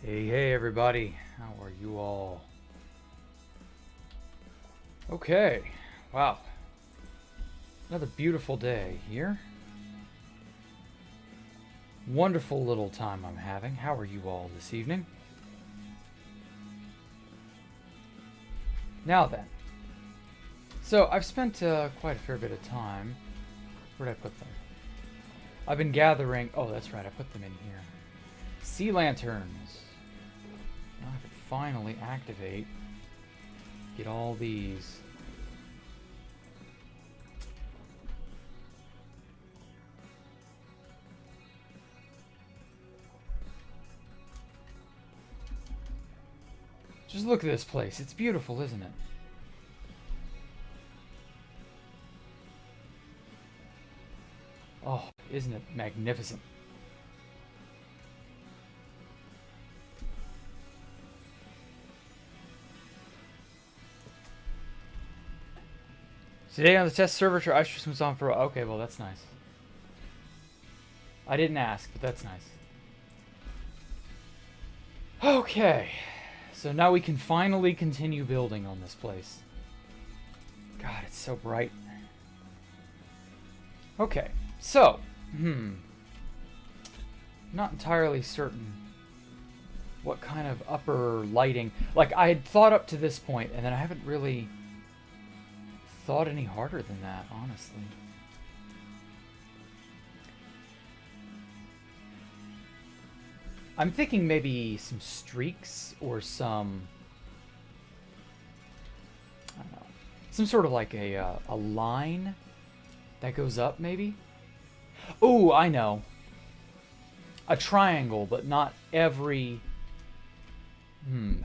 Hey everybody, how are you all? Okay, wow. Another beautiful day here. Wonderful little time I'm having. How are you all this evening? Now then. So I've spent quite a fair bit of time. Where'd I put them? I've been gathering... Oh, that's right, I put them in here. Sea lanterns. Now I can finally activate. Get all these. Just look at this place. It's beautiful, isn't it? Oh, isn't it magnificent? Today on the test server, your ice was on for... Okay, well, that's nice. I didn't ask, but that's nice. Okay. So now we can finally continue building on this place. God, it's so bright. Okay, so... Not entirely certain what kind of upper lighting... Like, I had thought up to this point, and then I haven't really... thought any harder than that, honestly. I'm thinking maybe some streaks or some, I don't know, some sort of like a line that goes up, maybe? Oh, I know. A triangle, but not every...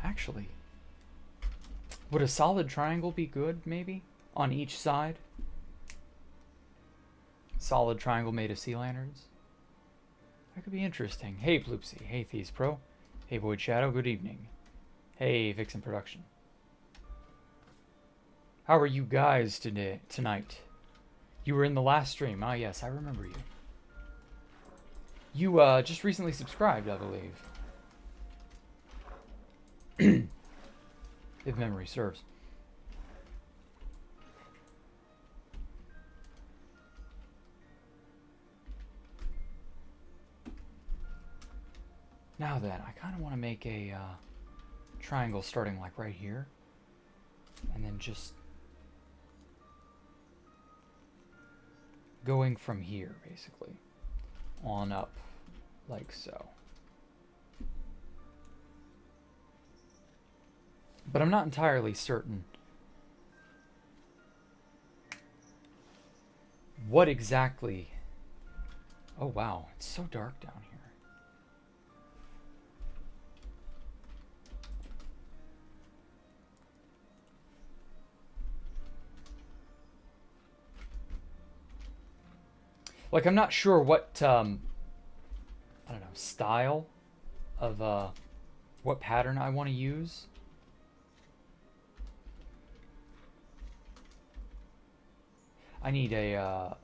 actually. Would a solid triangle be good, maybe? On each side? Solid triangle made of sea lanterns? That could be interesting. Hey, Bloopsy. Hey, Thieves Pro. Hey, Void Shadow. Good evening. Hey, Vixen Production. How are you guys tonight? You were in the last stream. Ah, yes, I remember you. You, just recently subscribed, I believe. If memory serves. Now then, I kind of want to make a triangle starting like right here. And then just going from here, basically. On up, like so. But I'm not entirely certain what exactly... Oh wow, it's so dark down here. Like, I'm not sure what, I don't know, style of, what pattern I want to use. I need a,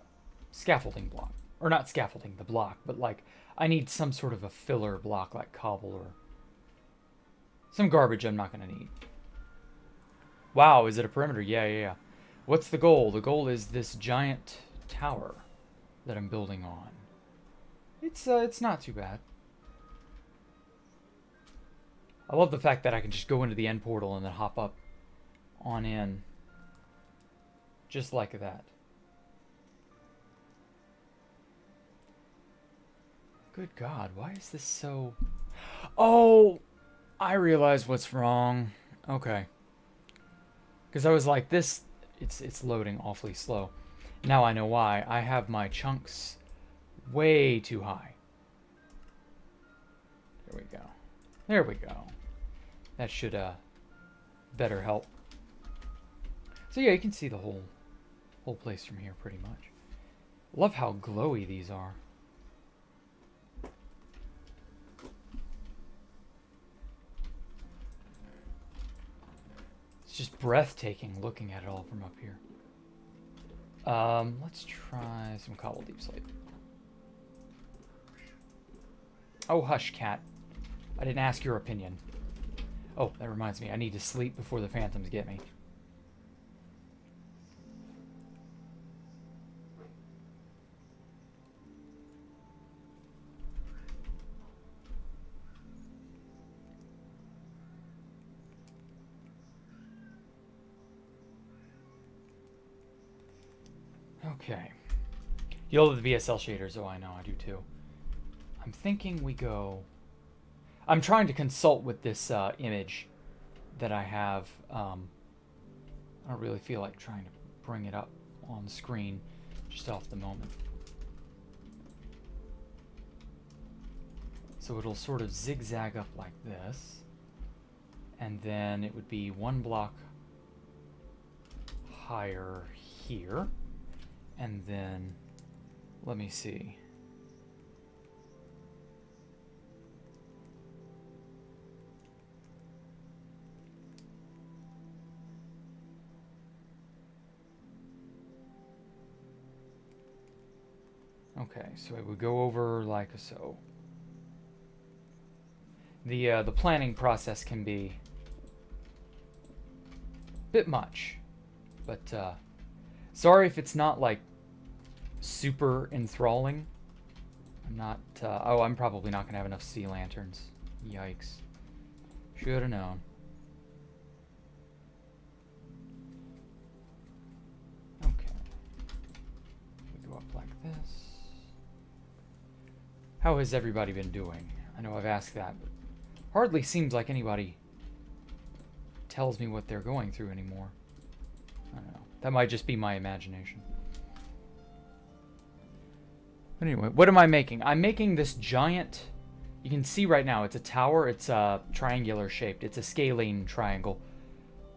scaffolding block. Or not scaffolding, the block, but, like, I need some sort of a filler block, like cobble or some garbage I'm not going to need. Wow, is it a perimeter? Yeah. What's the goal? The goal is this giant tower that I'm building on. It's not too bad. I love the fact that I can just go into the end portal and then hop up on in. Just like that. Good God, why is this so... Oh! I realize what's wrong. Okay. Because I was like, this... It's loading awfully slow. Now I know why. I have my chunks way too high. There we go. There we go. That should better help. So yeah, you can see the whole place from here pretty much. Love how glowy these are. It's just breathtaking looking at it all from up here. Let's try some cobble deep slate. Oh, hush, cat. I didn't ask your opinion. Oh, that reminds me. I need to sleep before the phantoms get me. Okay. You love the VSL shaders. Oh, I know. I do too. I'm thinking we go... I'm trying to consult with this image that I have. I don't really feel like trying to bring it up on the screen just off the moment. So it'll sort of zigzag up like this. And then it would be one block higher here. And then, let me see. Okay, so it would go over like so. The planning process can be a bit much, but sorry if it's not like super enthralling. I'm not. Oh, I'm probably not gonna have enough sea lanterns. Yikes! Should have known. Okay, we go up like this. How has everybody been doing? I know I've asked that, but hardly seems like anybody tells me what they're going through anymore. I don't know. That might just be my imagination. But anyway, what am I making? I'm making this giant... You can see right now, it's a tower. It's triangular shaped. It's a scalene triangle.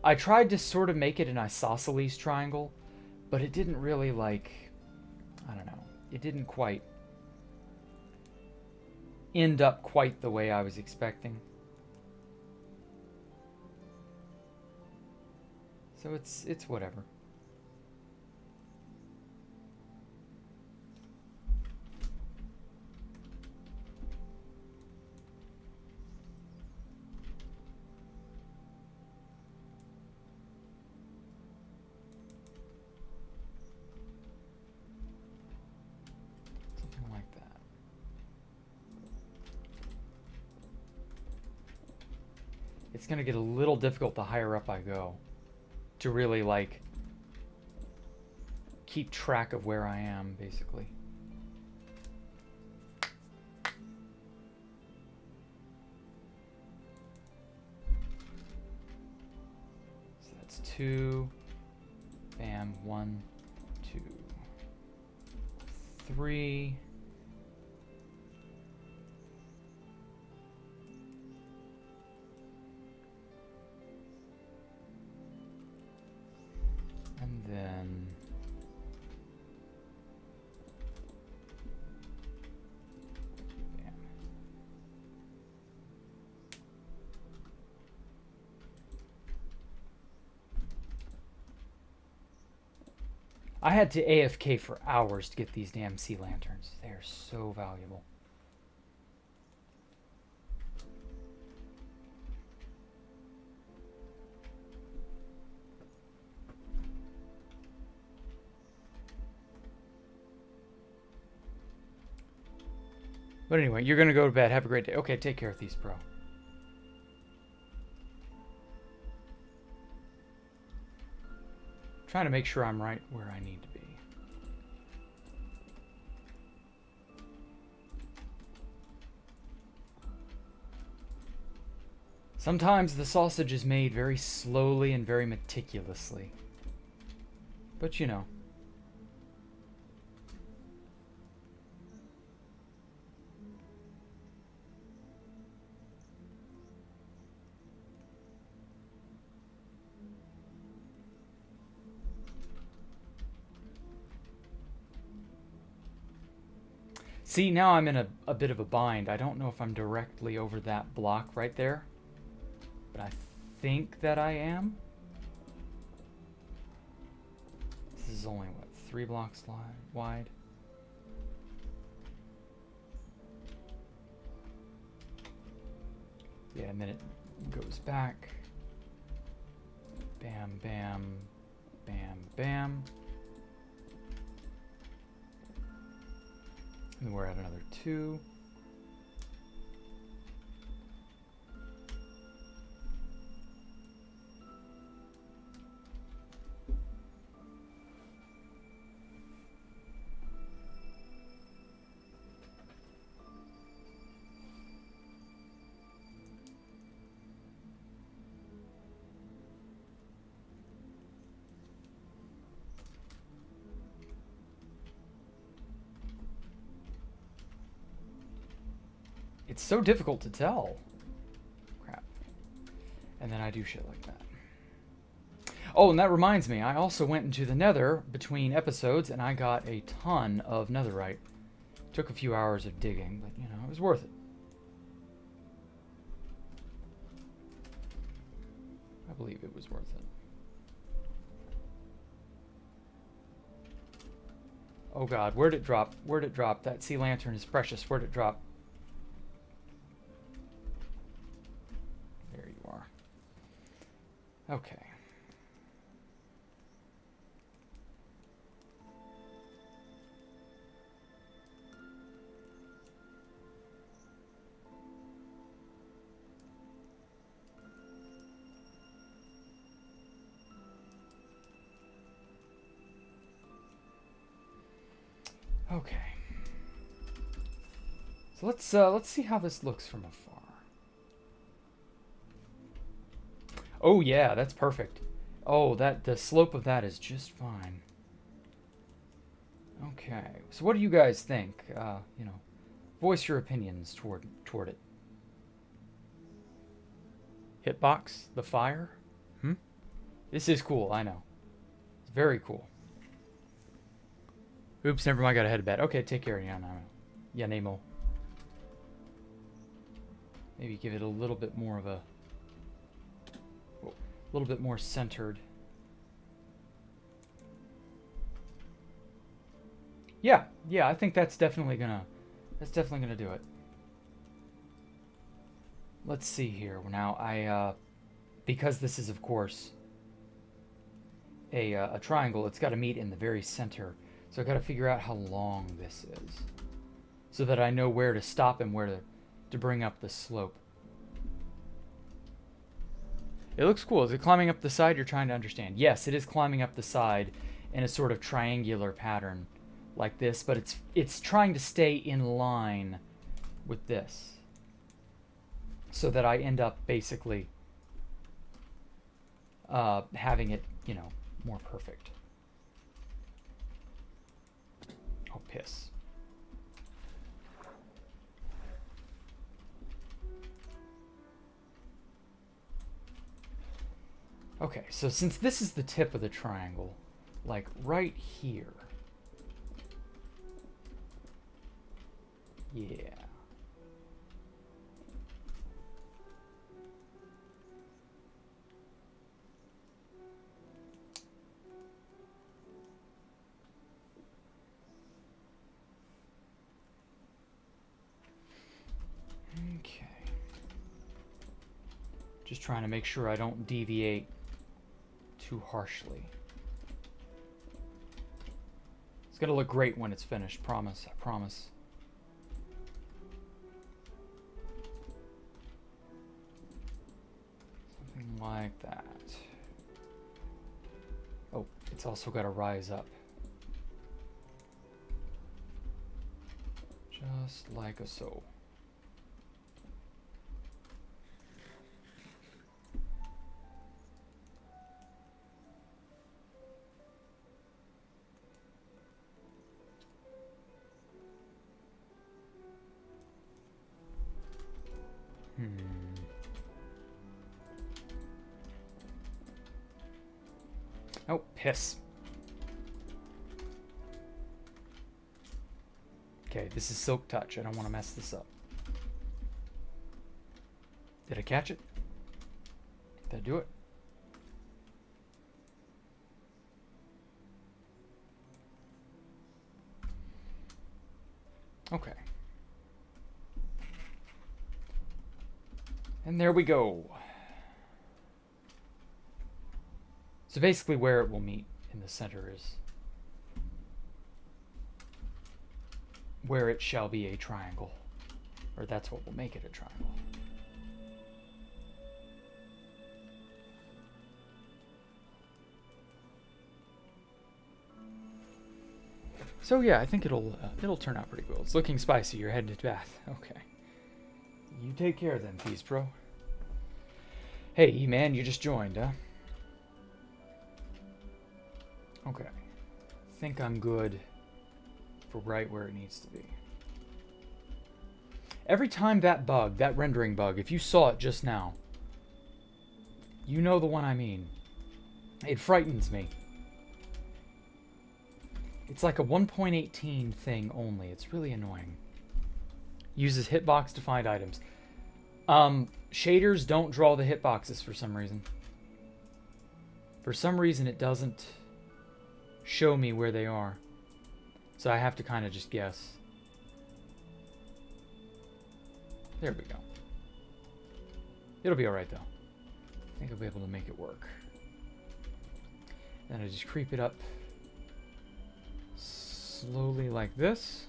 I tried to sort of make it an isosceles triangle, but it didn't really, like... I don't know. It didn't quite end up quite the way I was expecting. So it's whatever. Something like that. It's going to get a little difficult the higher up I go to really, like, keep track of where I am, basically. So that's 2. Bam. 1, 2, 3. And then bam. I had to AFK for hours to get these damn sea lanterns. They are so valuable. But anyway, you're going to go to bed. Have a great day. Okay, take care of these, bro. Trying to make sure I'm right where I need to be. Sometimes the sausage is made very slowly and very meticulously. But you know. See, now I'm in a bit of a bind. I don't know if I'm directly over that block right there. But I think that I am. This is only, what, 3 blocks wide? Yeah, and then it goes back. Bam, bam, bam, bam. And then we're at another 2. It's so difficult to tell. Crap. And then I do shit like that. Oh, and that reminds me, I also went into the nether between episodes and I got a ton of netherite. Took a few hours of digging, but you know, it was worth it. I believe it was worth it. Oh god, where'd it drop? Where'd it drop? That sea lantern is precious. Where'd it drop? There you are. Okay. Okay. So let's see how this looks from afar. Oh yeah, that's perfect. Oh, the slope of that is just fine. Okay. So what do you guys think? You know, voice your opinions toward it. Hitbox, the fire? This is cool, I know. It's very cool. Oops, never mind, I gotta head to bed. Okay, take care, yeah, Nemo. Maybe give it a little bit more of a little bit more centered. Yeah, I think that's definitely gonna do it. Let's see here. Now because this is of course a triangle, it's got to meet in the very center. So I got to figure out how long this is, so that I know where to stop and where to bring up the slope. It looks cool. Is it climbing up the side? You're trying to understand. Yes, it is climbing up the side in a sort of triangular pattern like this, but it's trying to stay in line with this, so that I end up basically having it, you know, more perfect. Oh, piss. Okay, so since this is the tip of the triangle, like right here. Yeah. Okay. Just trying to make sure I don't deviate too harshly. It's gonna look great when it's finished, promise, I promise. Something like that. Oh, it's also got to rise up. Just like a so. Oh, piss. Okay, this is Silk Touch. I don't want to mess this up. Did I catch it? Did I do it? Okay. And there we go. So basically where it will meet in the center is where it shall be a triangle. Or that's what will make it a triangle. So yeah, I think it'll turn out pretty cool. It's looking spicy. You're headed to bath. Okay. You take care then, Peace Pro. Hey, E-Man, you just joined, huh? Okay. I think I'm good for right where it needs to be. Every time that bug, that rendering bug, if you saw it just now, you know the one I mean. It frightens me. It's like a 1.18 thing only. It's really annoying. Uses hitbox to find items. Shaders don't draw the hitboxes for some reason. For some reason it doesn't show me where they are. So I have to kind of just guess. There we go. It'll be alright though. I think I'll be able to make it work. Then I just creep it up slowly like this.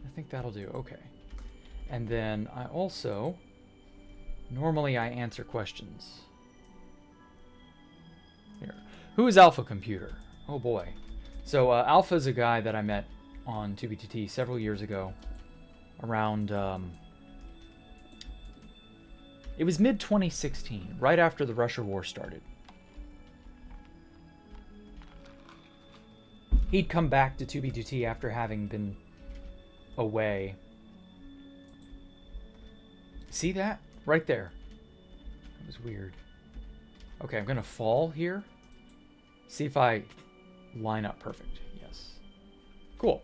I think that'll do. Okay. And then I also, normally I answer questions. Here. Who is Alpha Computer? Oh boy. So Alpha is a guy that I met on 2B2T several years ago. Around, it was mid-2016, right after the Russia War started. He'd come back to 2B2T after having been away. See that? Right there. That was weird. Okay, I'm gonna fall here. See if I line up perfect. Yes. Cool.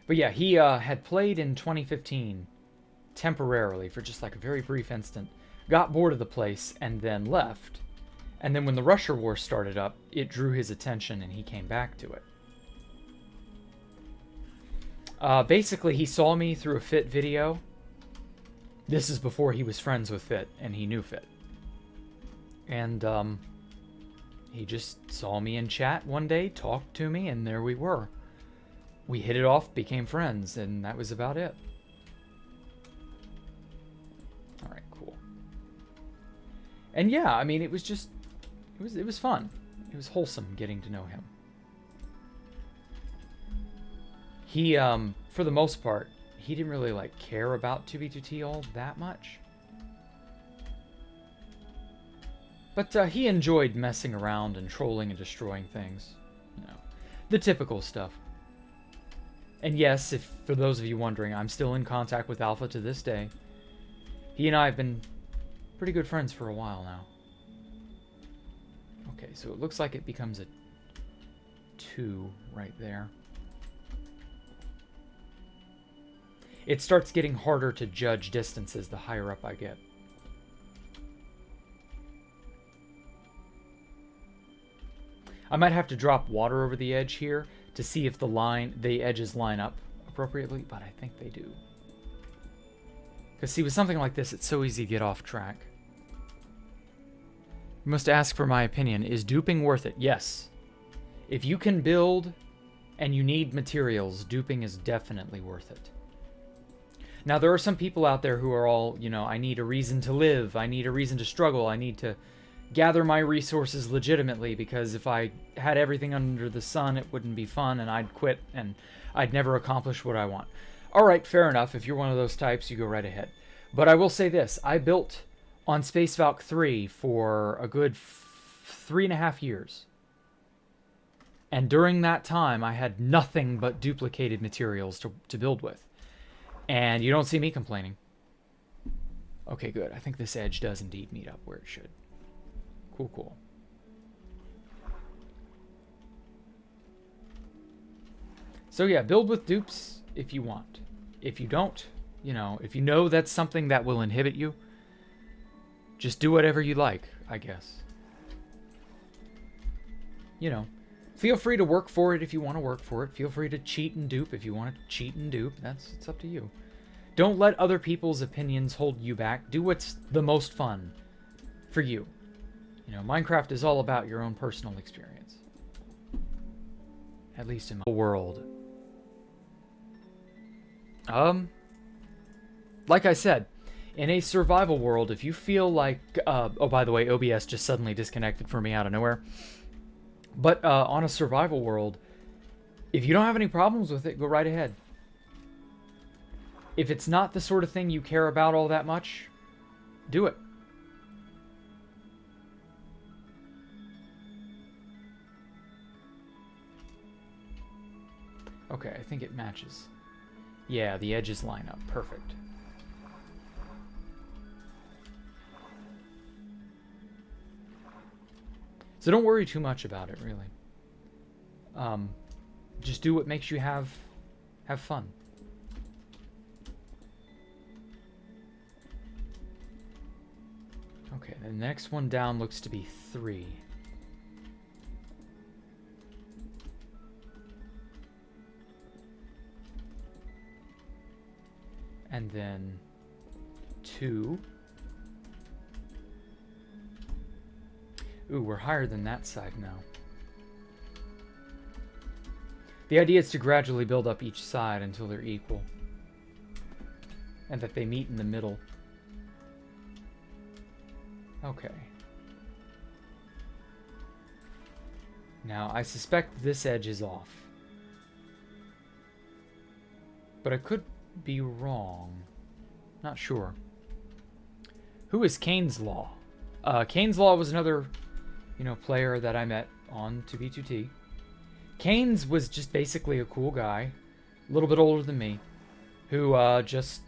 But yeah, he had played in 2015 temporarily for just like a very brief instant. Got bored of the place and then left. And then when the Russia War started up, it drew his attention and he came back to it. Basically, he saw me through a Fit video. This is before he was friends with Fit, and he knew Fit. And he just saw me in chat one day, talked to me, and there we were. We hit it off, became friends, and that was about it. Alright, cool. And yeah, I mean, it was just... It was fun. It was wholesome getting to know him. He, for the most part, he didn't really, like, care about 2B2T all that much. But he enjoyed messing around and trolling and destroying things. You know, the typical stuff. And yes, if for those of you wondering, I'm still in contact with Alpha to this day. He and I have been pretty good friends for a while now. Okay, so it looks like it becomes a 2 right there. It starts getting harder to judge distances the higher up I get. I might have to drop water over the edge here to see if the edges line up appropriately, but I think they do. Because see, with something like this, it's so easy to get off track. You must ask for my opinion. Is duping worth it? Yes. If you can build and you need materials, duping is definitely worth it. Now, there are some people out there who are all, you know, I need a reason to live. I need a reason to struggle. I need to gather my resources legitimately because if I had everything under the sun, it wouldn't be fun and I'd quit and I'd never accomplish what I want. All right, fair enough. If you're one of those types, you go right ahead. But I will say this. I built on Space Valk 3 for a good 3.5 years. And during that time, I had nothing but duplicated materials to build with. And you don't see me complaining. Okay, good. I think this edge does indeed meet up where it should. Cool, cool. So yeah, build with dupes if you want. If you don't, you know, if you know that's something that will inhibit you, just do whatever you like, I guess. You know, Feel free to work for it if you want to work for it. Feel free to cheat and dupe if you want to cheat and dupe. It's up to you. Don't let other people's opinions hold you back. Do what's the most fun for you. You know, Minecraft is all about your own personal experience. At least in my world. Like I said, in a survival world, if you feel like... oh, by the way, OBS just suddenly disconnected for me out of nowhere. But on a survival world, if you don't have any problems with it, go right ahead. If it's not the sort of thing you care about all that much, do it. Okay, I think it matches. Yeah, the edges line up. Perfect. So don't worry too much about it, really. Just do what makes you have fun. Okay, the next one down looks to be 3. And then 2. Ooh, we're higher than that side now. The idea is to gradually build up each side until they're equal. And that they meet in the middle. Okay. Now, I suspect this edge is off. But I could be wrong. Not sure. Who is Kane's Law? Kane's Law was another, player that I met on 2B2T. Kane's was just basically a cool guy, a little bit older than me, who just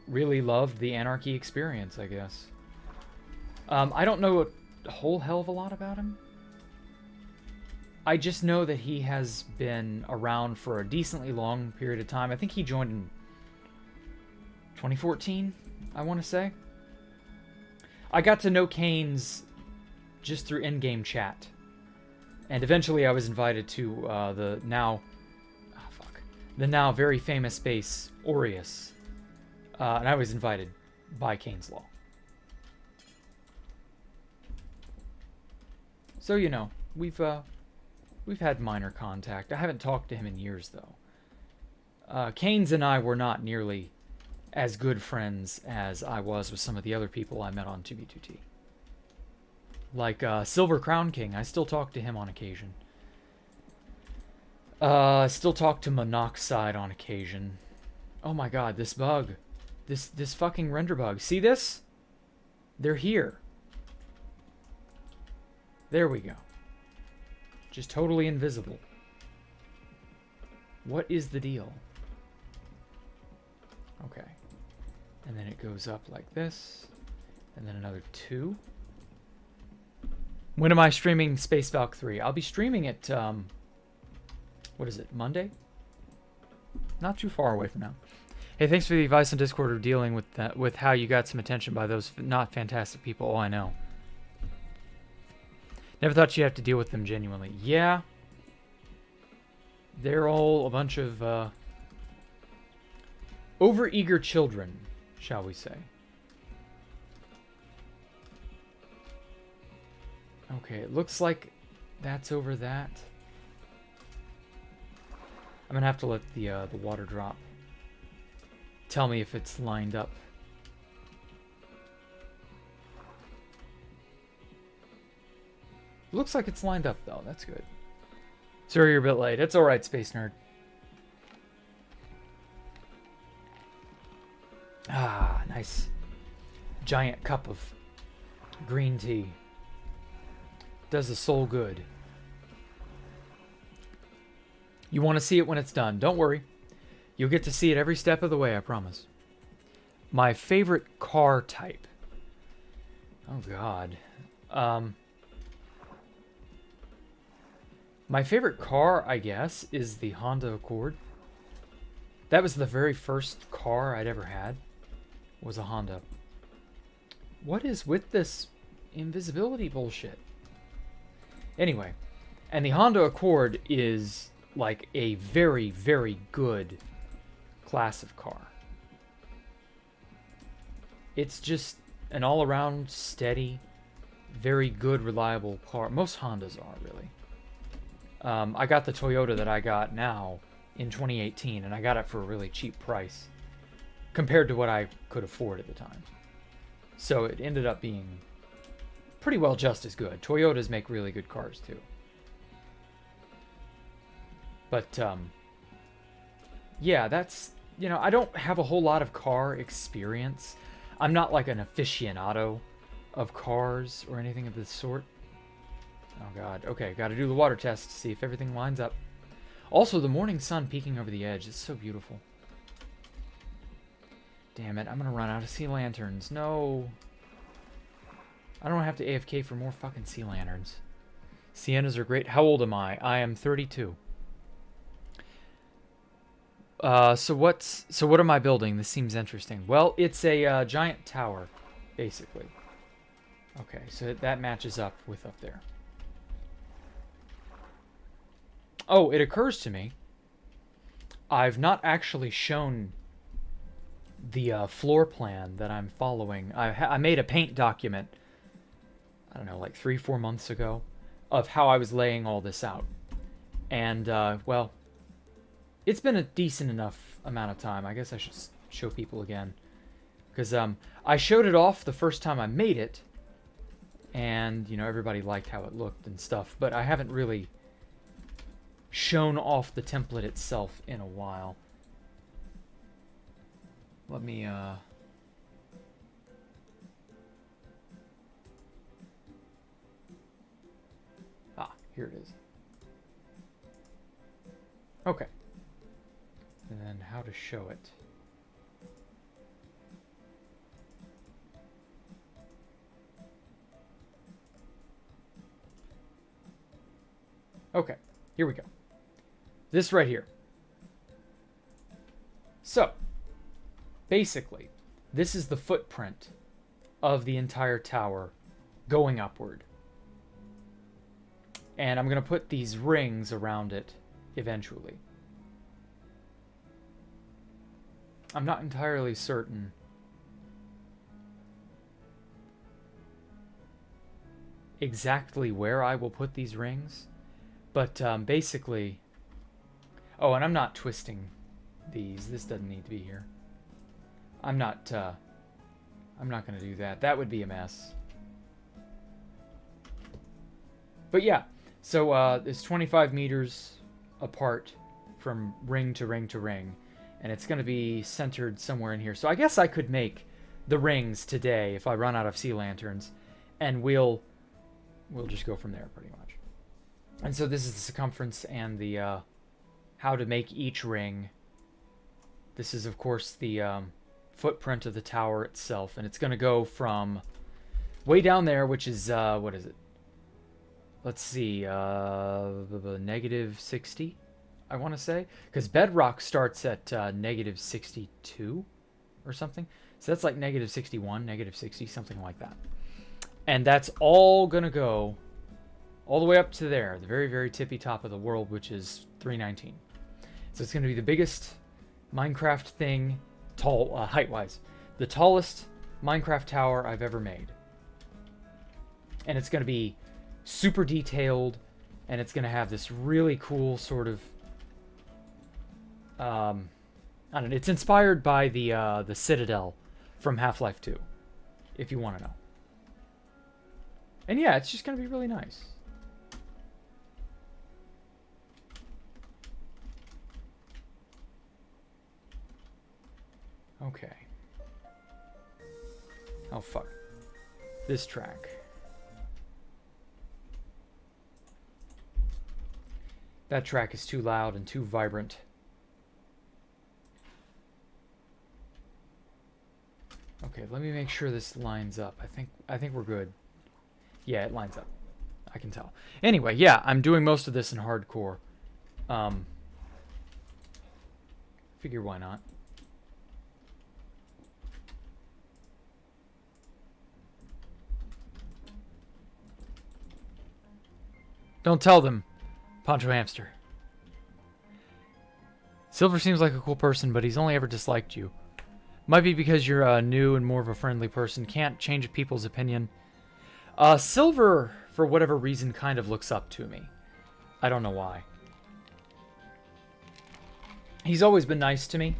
really loved the anarchy experience, I guess. I don't know a whole hell of a lot about him. I just know that he has been around for a decently long period of time. I think he joined in 2014, I want to say. I got to know Kane's just through in-game chat. And eventually I was invited to the now very famous base, Aureus. And I was invited by Kane's Law. So, we've had minor contact. I haven't talked to him in years, though. Kane's and I were not nearly as good friends as I was with some of the other people I met on 2B2T. Like Silver Crown King, I still talk to him on occasion. I still talk to Monoxide on occasion. Oh my god, this bug. This fucking render bug. See this? They're here. There we go. Just totally invisible. What is the deal? Okay. And then it goes up like this. And then another 2. When am I streaming Space Valk 3? I'll be streaming it, what is it, Monday? Not too far away from now. Hey, thanks for the advice on Discord of dealing with that, with how you got some attention by those not fantastic people. Oh, I know. Never thought you'd have to deal with them genuinely. Yeah. They're all a bunch of overeager children, shall we say. Okay, it looks like that's over that. I'm gonna have to let the water drop. Tell me if it's lined up. Looks like it's lined up, though. That's good. Sorry you're a bit late. It's alright, Space Nerd. Ah, nice. Giant cup of green tea. Does the soul good. You want to see it when it's done. Don't worry. You'll get to see it every step of the way, I promise. My favorite car type. Oh, God. My favorite car, I guess, is the Honda Accord. That was the very first car I'd ever had. Was a Honda. What is with this invisibility bullshit? Anyway, And the Honda Accord is like a very, very good class of car. It's just an all-around steady, very good, reliable car. Most Hondas are, really. I got the Toyota that I got now in 2018, and I got it for a really cheap price compared to what I could afford at the time. So it ended up being pretty well just as good. Toyotas make really good cars, too. But, yeah, that's, you know, I don't have a whole lot of car experience. I'm not like an aficionado of cars or anything of this sort. Oh, God. Okay, got to do the water test to see if everything lines up. Also, the morning sun peeking over the edge. It's so beautiful. Damn it, I'm going to run out of sea lanterns. No. I don't have to AFK for more fucking sea lanterns. Siennas are great. How old am I? I am 32. So what am I building? This seems interesting. Well, it's a giant tower, basically. Okay, so that matches up with up there. Oh, it occurs to me, I've not actually shown the floor plan that I'm following. I made a paint document, I don't know, like 3-4 months ago, of how I was laying all this out. And, well, it's been a decent enough amount of time. I guess I should show people again. Because I showed it off the first time I made it, and, you know, everybody liked how it looked and stuff, but I haven't really shown off the template itself in a while. Let me, Ah, here it is. Okay. And then how to show it. Okay, here we go. This right here. So, basically, this is the footprint of the entire tower going upward. And I'm going to put these rings around it eventually. I'm not entirely certain exactly where I will put these rings, but basically... Oh, and I'm not twisting these. This doesn't need to be here. I'm not going to do that. That would be a mess. But yeah, so it's 25 meters apart from ring to ring to ring, and it's going to be centered somewhere in here. So I guess I could make the rings today if I run out of sea lanterns, and we'll just go from there pretty much. And so this is the circumference and the how to make each ring. This is, of course, the footprint of the tower itself, and it's going to go from way down there, which is, what is it? Let's see, negative 60, I want to say. Because bedrock starts at negative 62 or something. So that's like negative 61, negative 60, something like that. And that's all going to go all the way up to there, the very, very tippy top of the world, which is 319. So it's going to be the biggest Minecraft thing, height-wise. The tallest Minecraft tower I've ever made. And it's going to be super detailed, and it's going to have this really cool sort of... I don't know, it's inspired by the Citadel from Half-Life 2, if you want to know. And yeah, it's just going to be really nice. Okay. Oh, fuck. This track. That track is too loud and too vibrant. Okay, let me make sure this lines up. I think we're good. Yeah, it lines up. I can tell. Anyway, yeah, I'm doing most of this in hardcore. Figure why not. Don't tell them. Poncho Hamster. Silver seems like a cool person, but he's only ever disliked you. Might be because you're a new and more of a friendly person. Can't change people's opinion. Silver, for whatever reason, kind of looks up to me. I don't know why. He's always been nice to me.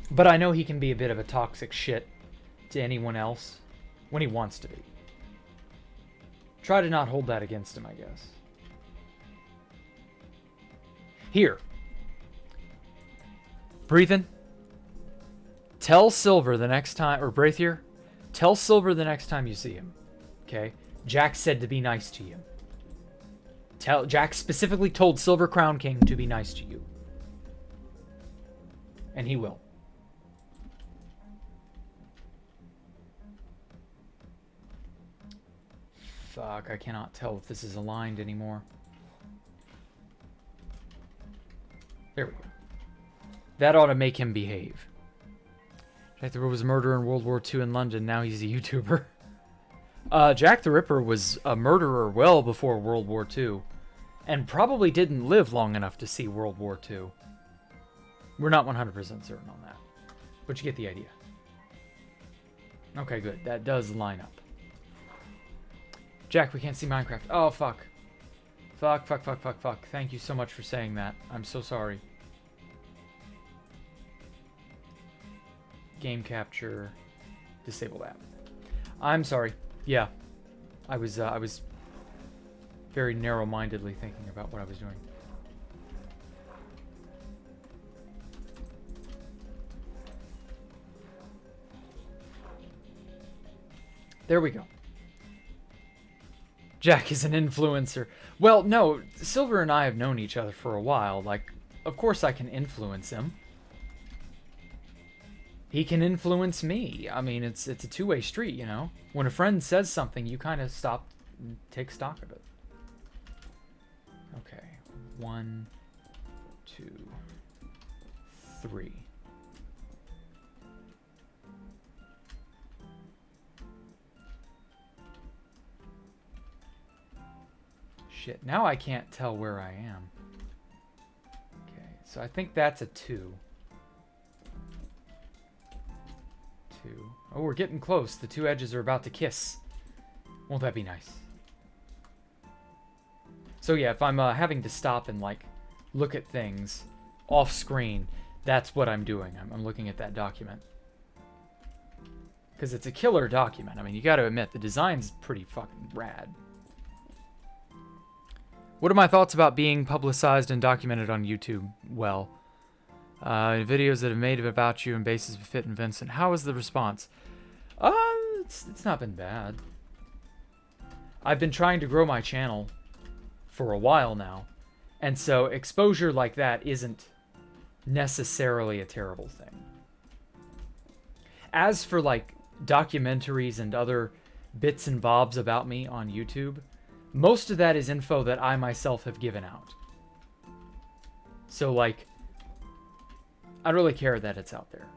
But I know he can be a bit of a toxic shit to anyone else when he wants to be. Try to not hold that against him, I guess. Here. Breathe in. Tell Silver the next time, or Braithier, tell Silver the next time you see him. Okay? Jack said to be nice to you. Jack specifically told Silver Crown King to be nice to you. And he will. Fuck, I cannot tell if this is aligned anymore. There we go. That ought to make him behave. Jack the Ripper was a murderer in World War II in London. Now he's a YouTuber. Jack the Ripper was a murderer well before World War II. And probably didn't live long enough to see World War II. We're not 100% certain on that. But you get the idea. Okay, good. That does line up. Jack, we can't see Minecraft. Oh, fuck. Fuck. Thank you so much for saying that. I'm so sorry. Game capture. Disable that. I'm sorry. Yeah. I was very narrow-mindedly thinking about what I was doing. There we go. Jack is an influencer. Well, no, Silver and I have known each other for a while. Like, of course I can influence him. He can influence me. I mean, it's a two-way street, you know? When a friend says something, you kind of stop and take stock of it. Okay. 1, 2, 3. Shit, now I can't tell where I am. Okay, so I think that's a 2. 2. Oh, we're getting close. The two edges are about to kiss. Won't that be nice? So yeah, if I'm having to stop and like look at things off screen, that's what I'm doing. I'm looking at that document. Because it's a killer document. I mean, you got to admit, the design's pretty fucking rad. What are my thoughts about being publicized and documented on YouTube? Well, videos that have made about you and bases of Fit and Vincent. How is the response? It's not been bad. I've been trying to grow my channel for a while now, and so exposure like that isn't necessarily a terrible thing. As for like documentaries and other bits and bobs about me on YouTube, most of that is info that I myself have given out. So, like, I don't really care that it's out there.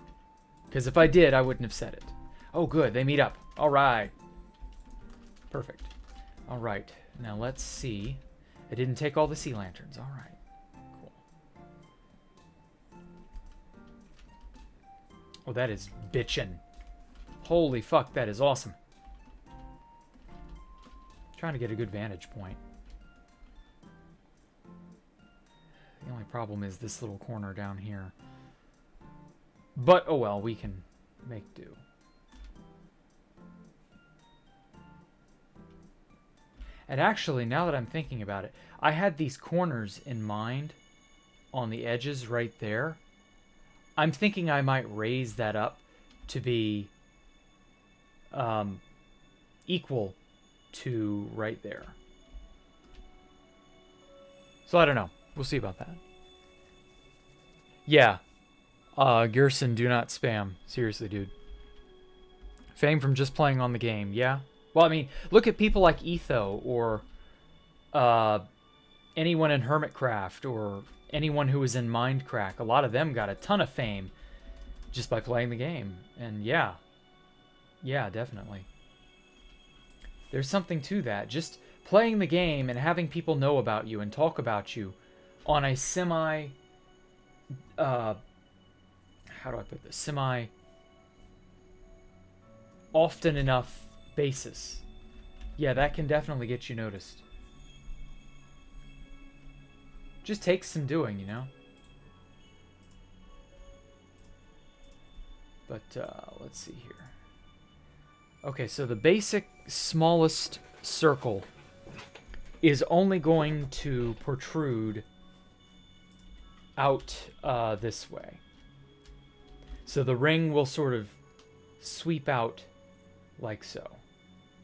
Because if I did, I wouldn't have said it. Oh, good. They meet up. All right. Perfect. All right. Now, let's see. I didn't take all the sea lanterns. All right. Cool. Oh, that is bitchin'. Holy fuck, that is awesome. Trying to get a good vantage point. The only problem is this little corner down here. But, oh well, we can make do. And actually, now that I'm thinking about it, I had these corners in mind on the edges right there. I'm thinking I might raise that up to be equal to right there. So I don't know. We'll see about that. Yeah. Gerson, do not spam. Seriously, dude. Fame from just playing on the game. Yeah. Well, I mean, look at people like Etho or anyone in Hermitcraft or anyone who was in Mindcrack. A lot of them got a ton of fame just by playing the game. And yeah, definitely. There's something to that. Just playing the game and having people know about you and talk about you on a semi, how do I put this? Semi often enough basis. Yeah, that can definitely get you noticed. Just takes some doing, you know? But, let's see here. Okay, so the basic smallest circle is only going to protrude out this way. So the ring will sort of sweep out like so,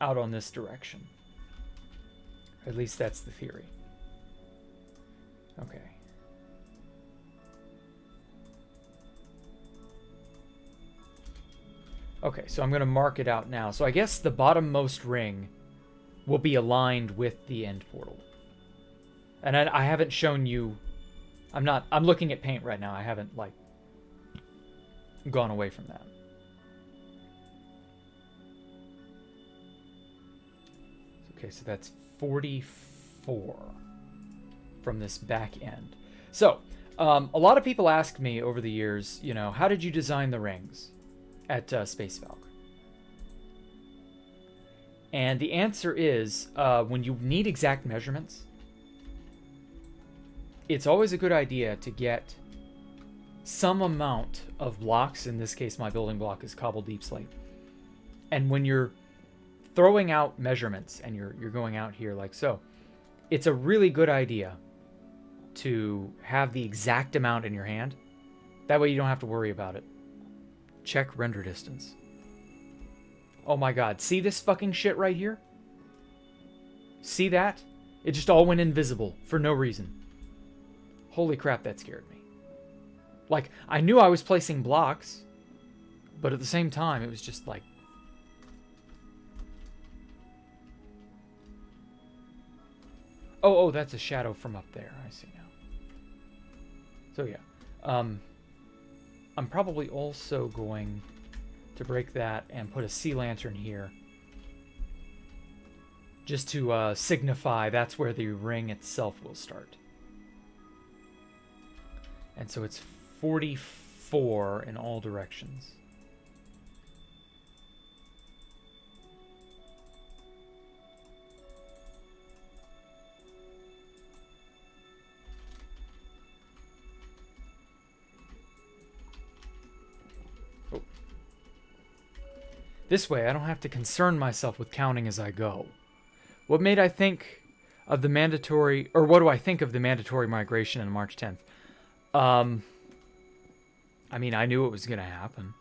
out on this direction. At least that's the theory. Okay. Okay, so I'm going to mark it out now. So I guess the bottommost ring will be aligned with the end portal. And I haven't shown you... I'm looking at paint right now. I haven't, like, gone away from that. Okay, so that's 44 from this back end. So, a lot of people ask me over the years, you know, how did you design the rings at Space Valk? And the answer is, when you need exact measurements, it's always a good idea to get some amount of blocks. In this case, my building block is cobbled deep slate. And when you're throwing out measurements and you're going out here like so, it's a really good idea to have the exact amount in your hand. That way you don't have to worry about it. Check render distance. Oh my god, see this fucking shit right here? See that? It just all went invisible for no reason. Holy crap, that scared me. Like, I knew I was placing blocks, but at the same time, it was just like... Oh, that's a shadow from up there. I see now. So yeah. I'm probably also going to break that and put a sea lantern here. Just to signify that's where the ring itself will start. And so it's 44 in all directions. Oh. This way I don't have to concern myself with counting as I go. What made I think of the mandatory, or what do I think of the mandatory migration on March 10th? I mean, I knew it was gonna happen.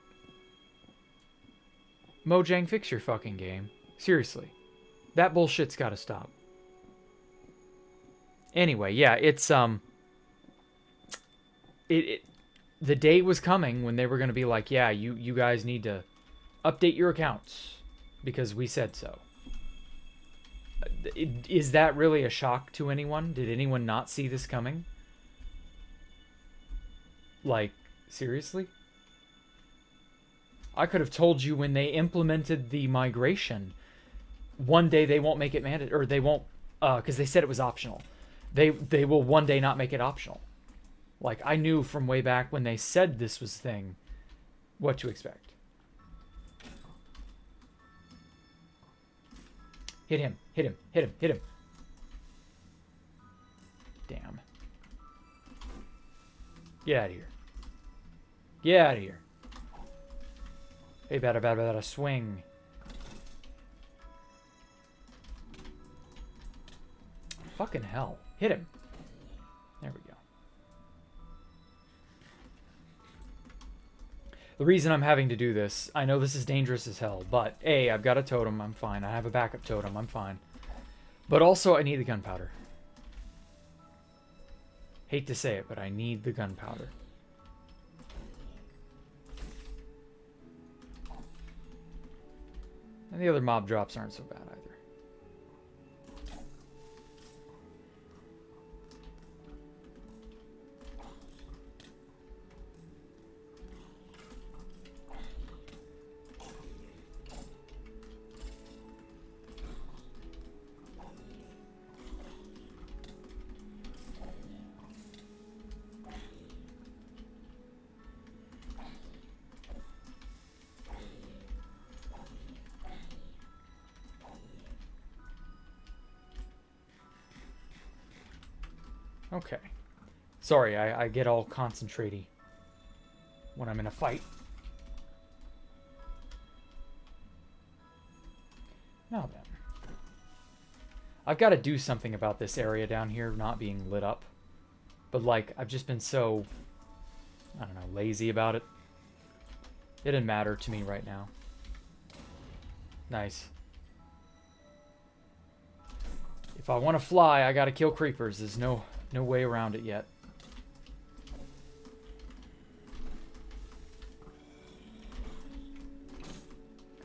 Mojang, fix your fucking game. Seriously. That bullshit's gotta stop. Anyway, yeah, it's, the day was coming when they were gonna be like, yeah, you guys need to update your accounts because we said so. Is that really a shock to anyone? Did anyone not see this coming? Like, seriously? I could have told you when they implemented the migration, one day they won't make it mandatory, or they won't, because they said it was optional. They will one day not make it optional. Like, I knew from way back when they said this was a thing, what to expect. Hit him, hit him, hit him, hit him. Damn. Get out of here. Get out of here. Hey, better swing. Fucking hell. Hit him. There we go. The reason I'm having to do this, I know this is dangerous as hell, but A, I've got a totem, I'm fine. I have a backup totem, I'm fine. But also, I need the gunpowder. Hate to say it, but I need the gunpowder. And the other mob drops aren't so bad either. Okay. Sorry, I get all concentraty when I'm in a fight. Now then. I've got to do something about this area down here not being lit up. But, like, I've just been so, I don't know, lazy about it. It didn't matter to me right now. Nice. If I want to fly, I gotta kill creepers. There's no way around it yet.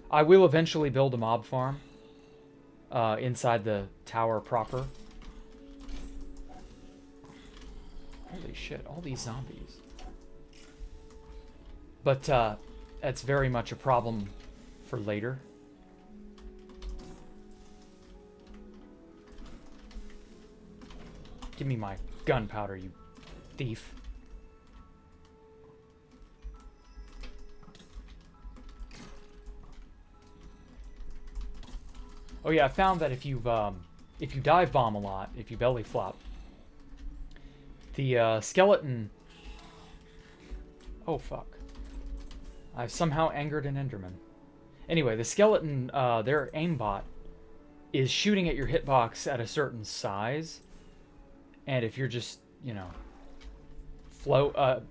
I will eventually build a mob farm inside the tower proper. Holy shit, all these zombies. But that's very much a problem for later. Give me my gunpowder, you thief. Oh yeah, I found that if you dive bomb a lot, if you belly flop, the skeleton... Oh fuck. I've somehow angered an Enderman. Anyway, the skeleton, their aimbot is shooting at your hitbox at a certain size. And if you're just, you know,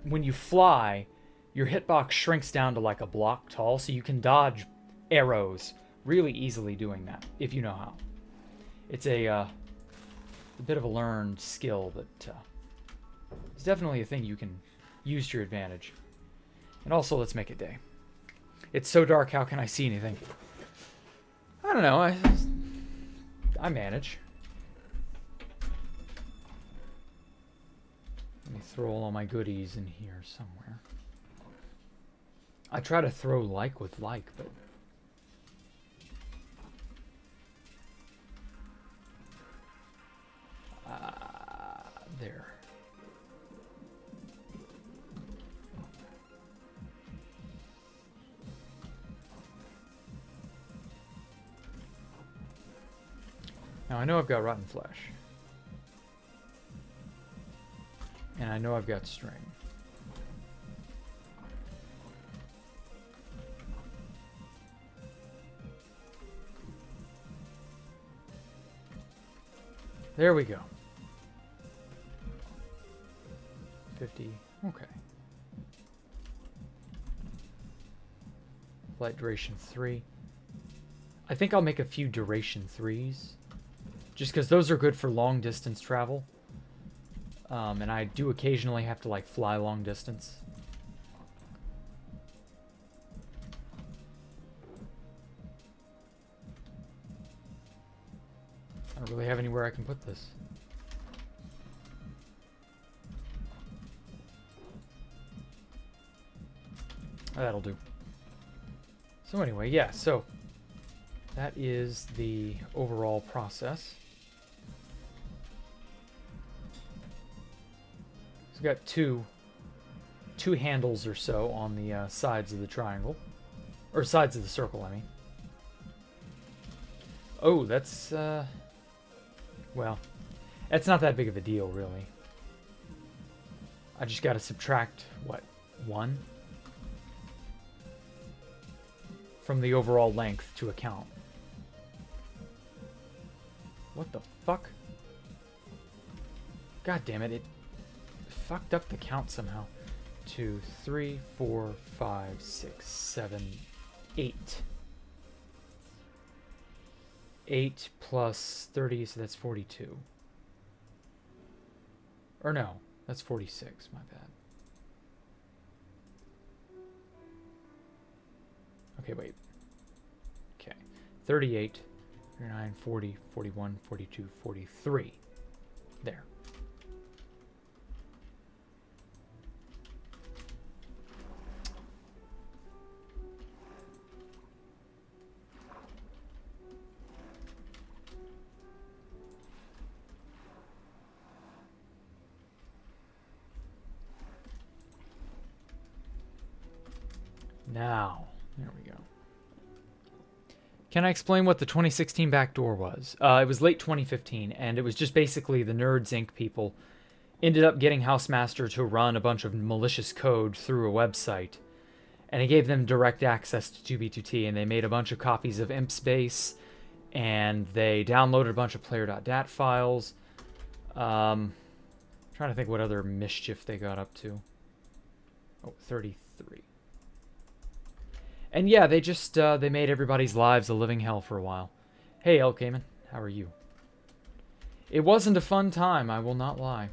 when you fly, your hitbox shrinks down to like a block tall, so you can dodge arrows really easily doing that, if you know how. It's a bit of a learned skill, but it's definitely a thing you can use to your advantage. And also, let's make it day. It's so dark, how can I see anything? I don't know, I manage. Let me throw all my goodies in here somewhere. I try to throw like with like, but... there. Now I know I've got rotten flesh. And I know I've got string. There we go. 50. Okay. Flight duration 3. I think I'll make a few duration 3s. Just because those are good for long distance travel. And I do occasionally have to like fly long distance. I don't really have anywhere I can put this. That'll do. So anyway, yeah, so that is the overall process. So we've got two handles or so on the sides of the triangle. Or sides of the circle, I mean. Oh, that's, well, that's not that big of a deal, really. I just gotta subtract, what, 1? From the overall length to account. What the fuck? God damn it, it fucked up the count somehow. 2, 3, 4, 5, 6, 7, 8. 8 plus 30, so that's 42. Or no, that's 46, my bad. Okay, wait. Okay. 38, 39, 40, 41, 42, 43. There. Now, there we go. Can I explain what the 2016 backdoor was? It was late 2015, and it was just basically the Nerds Inc. people ended up getting Housemaster to run a bunch of malicious code through a website. And it gave them direct access to 2B2T, and they made a bunch of copies of ImpSpace, and they downloaded a bunch of player.dat files. Trying to think what other mischief they got up to. Oh, 33. And yeah, they just, they made everybody's lives a living hell for a while. Hey, El Cayman, how are you? It wasn't a fun time, I will not lie.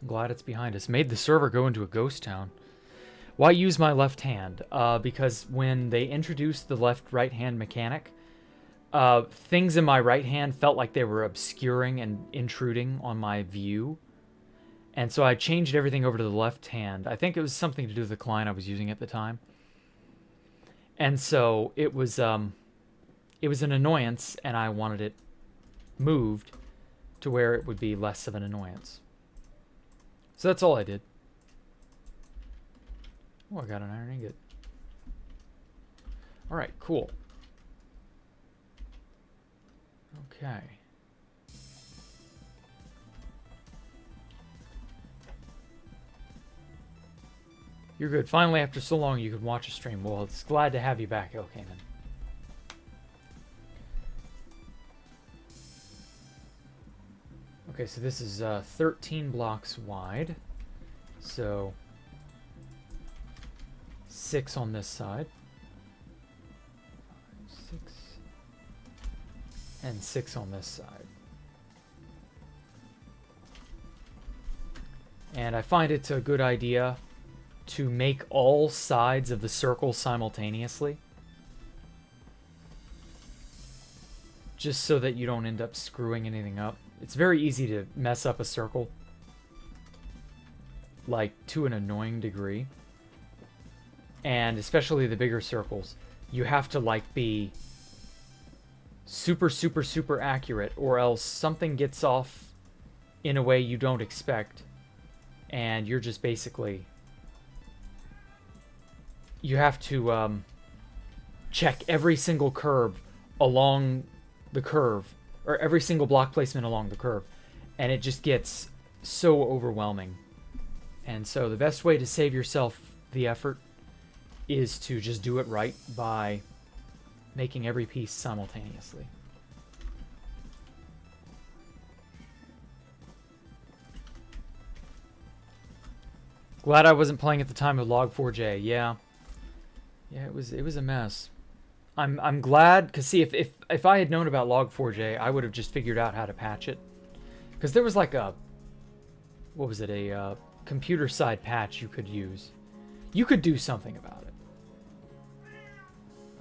I'm glad it's behind us. Made the server go into a ghost town. Why use my left hand? Because when they introduced the left-right hand mechanic, things in my right hand felt like they were obscuring and intruding on my view. And so I changed everything over to the left hand. I think it was something to do with the client I was using at the time. And so it was an annoyance, and I wanted it moved to where it would be less of an annoyance. So that's all I did. Oh, I got an iron ingot. All right, cool. Okay. You're good. Finally, after so long, you could watch a stream. Well, it's glad to have you back, El Cayman. Okay, so this is 13 blocks wide. So 6 on this side. 6. And 6 on this side. And I find it's a good idea to make all sides of the circle simultaneously. Just so that you don't end up screwing anything up. It's very easy to mess up a circle. Like, to an annoying degree. And especially the bigger circles. You have to, like, be super, super, super accurate, or else something gets off in a way you don't expect. And you're just basically... You have to check every single curve along the curve, or every single block placement along the curve, and it just gets so overwhelming. And so the best way to save yourself the effort is to just do it right by making every piece simultaneously. Glad I wasn't playing at the time of Log4j. Yeah, it was a mess. I'm glad, because see, if I had known about Log4j, I would have just figured out how to patch it. Because there was like a, what was it, a computer side patch you could use. You could do something about it.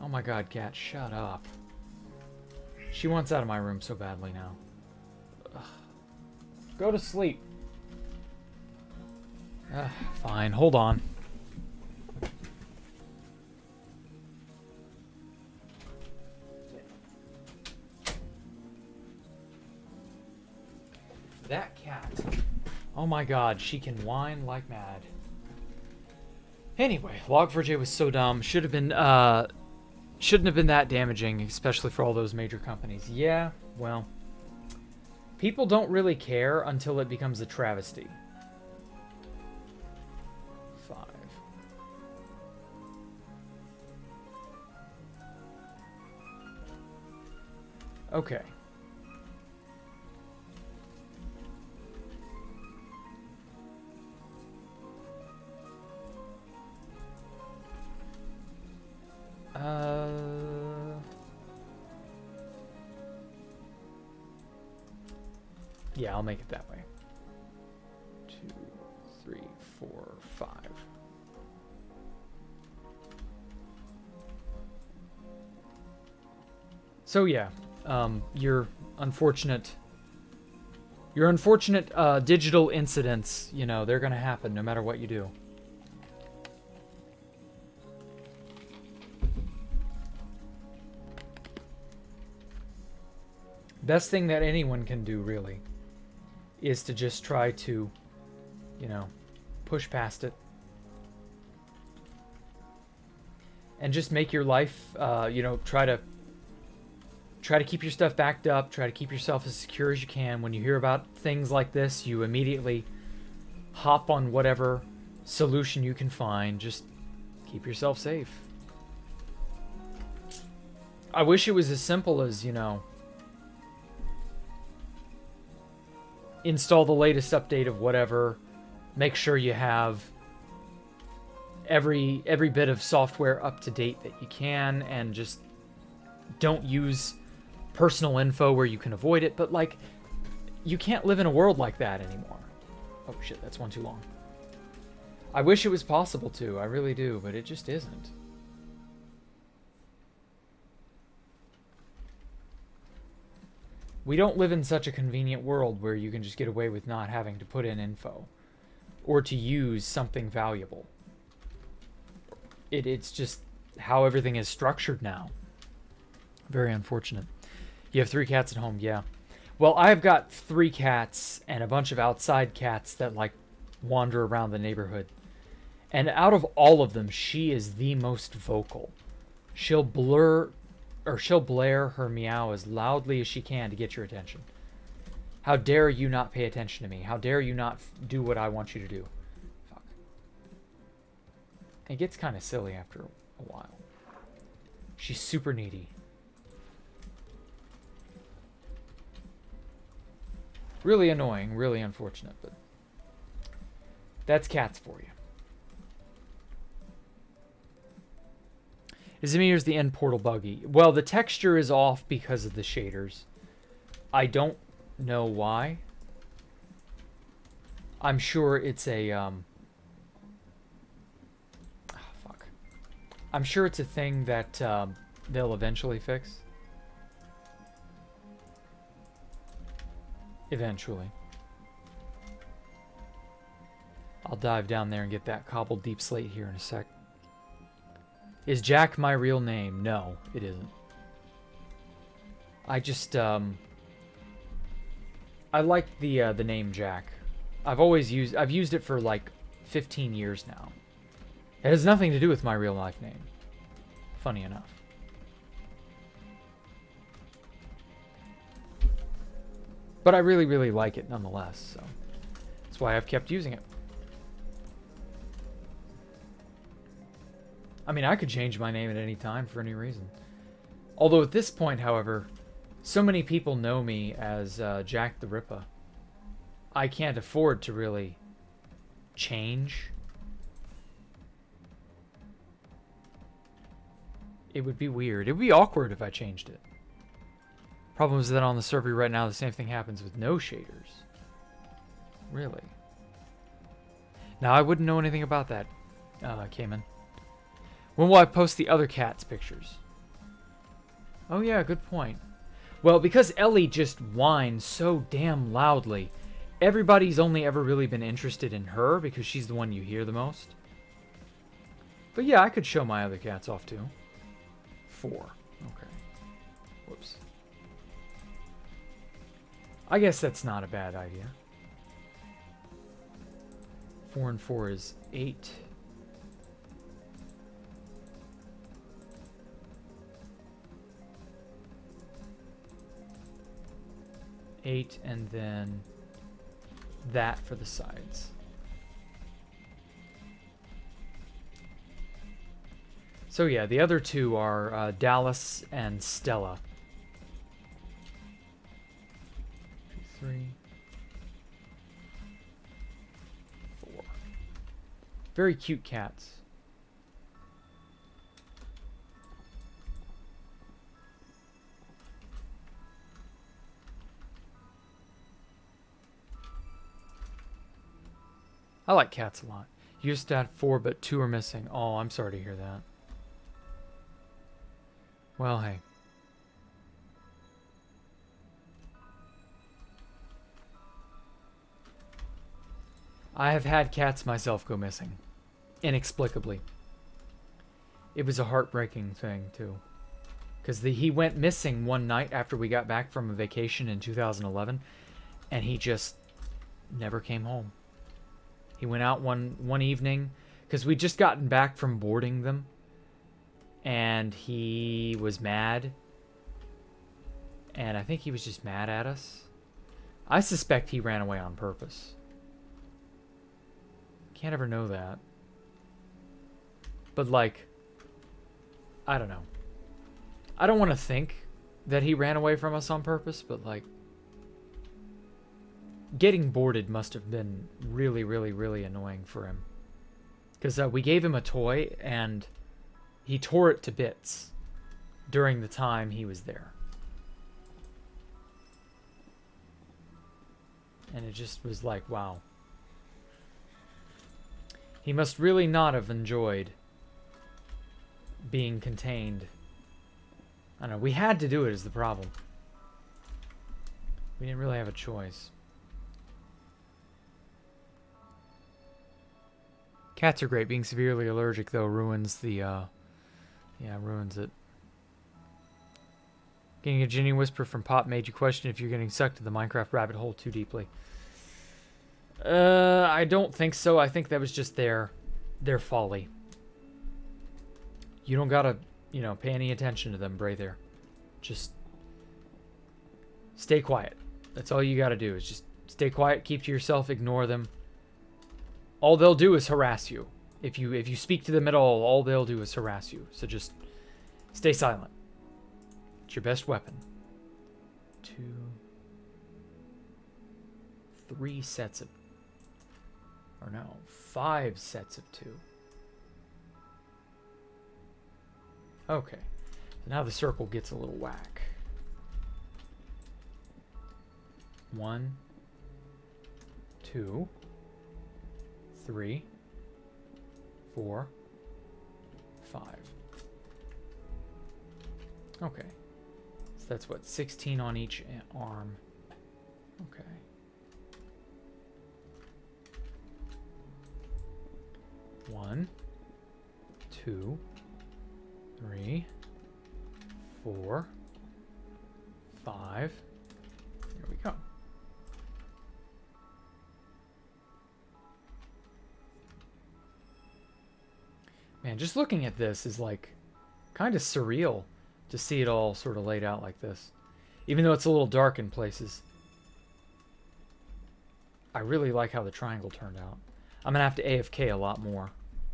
Oh my god, cat, shut up. She wants out of my room so badly now. Ugh. Go to sleep. Fine, hold on. That cat. Oh my god, she can whine like mad. Anyway, Log4j was so dumb. Shouldn't have been that damaging, especially for all those major companies. Yeah, well, people don't really care until it becomes a travesty. 5. Okay. Yeah, I'll make it that way. 2, 3, 4, 5. So yeah, your unfortunate digital incidents, you know, they're gonna happen no matter what you do. Best thing that anyone can do, really, is to just try to, you know, push past it. And just make your life, you know, try to Try to keep your stuff backed up. Try to keep yourself as secure as you can. When you hear about things like this, you immediately hop on whatever solution you can find. Just keep yourself safe. I wish it was as simple as, install the latest update of whatever. Make sure you have every bit of software up to date that you can, and just don't use personal info where you can avoid it. But like, you can't live in a world like that anymore. Oh shit, that's one too long. I wish it was possible to, I really do, but it just isn't. We don't live in such a convenient world where you can just get away with not having to put in info or to use something valuable. It's just how everything is structured now. Very unfortunate. You have 3 cats at home, yeah. Well, I've got 3 cats and a bunch of outside cats that like wander around the neighborhood. And out of all of them, she is the most vocal. She'll blare her meow as loudly as she can to get your attention. How dare you not pay attention to me? How dare you not do what I want you to do? Fuck. It gets kind of silly after a while. She's super needy. Really annoying, really unfortunate, but that's cats for you. Izmir's the end portal buggy. Well, the texture is off because of the shaders. I don't know why. I'm sure it's a fuck. I'm sure it's a thing that they'll eventually fix. Eventually. I'll dive down there and get that cobbled deep slate here in a sec. Is Jack my real name? No, it isn't. I just, I like the name Jack. I've used it for like 15 years now. It has nothing to do with my real life name. Funny enough. But I really, really like it nonetheless, so that's why I've kept using it. I mean, I could change my name at any time for any reason. Although at this point, however, so many people know me as Jack the Ripper. I can't afford to really change. It would be weird. It would be awkward if I changed it. Problem is that on the server right now, the same thing happens with no shaders. Really? Now, I wouldn't know anything about that, Cayman. When will I post the other cats' pictures? Oh yeah, good point. Well, because Ellie just whines so damn loudly, everybody's only ever really been interested in her because she's the one you hear the most. But yeah, I could show my other cats off too. 4. Okay. Whoops. I guess that's not a bad idea. 4 and 4 is 8. Eight, and then that for the sides. So yeah, the other 2 are Dallas and Stella. 2, 3, 4. Very cute cats. I like cats a lot. Used to have 4, but 2 are missing. Oh, I'm sorry to hear that. Well, hey. I have had cats myself go missing. Inexplicably. It was a heartbreaking thing, too. Because he went missing one night after we got back from a vacation in 2011. And he just never came home. He went out one evening because we'd just gotten back from boarding them, and he was mad And I think he was just mad at us. I suspect he ran away on purpose. Can't ever know that. But, like, I don't know. I don't want to think that he ran away from us on purpose, but, like, getting boarded must have been really, really, really annoying for him. Because we gave him a toy, and he tore it to bits during the time he was there. And it just was like, wow. He must really not have enjoyed being contained. I don't know. We had to do it is the problem. We didn't really have a choice. Cats are great. Being severely allergic, though, ruins the, yeah, ruins it. Getting a Ginny whisper from Pop made you question if you're getting sucked to the Minecraft rabbit hole too deeply. I don't think so. I think that was just their folly. You don't gotta, you know, pay any attention to them, Bray, there. Just stay quiet. That's all you gotta do is just stay quiet, keep to yourself, ignore them. All they'll do is harass you. If you speak to them at all they'll do is harass you. So just stay silent. It's your best weapon. 2, 3 sets of... Or no, 5 sets of 2. Okay. So now the circle gets a little whack. 1, 2, 3, 4, 5. Okay. So that's what, 16 on each arm. Okay. 1, 2, 3, 4, 5. There we go. Man, just looking at this is like kind of surreal to see it all sort of laid out like this. Even though it's a little dark in places. I really like how the triangle turned out. I'm going to have to AFK a lot more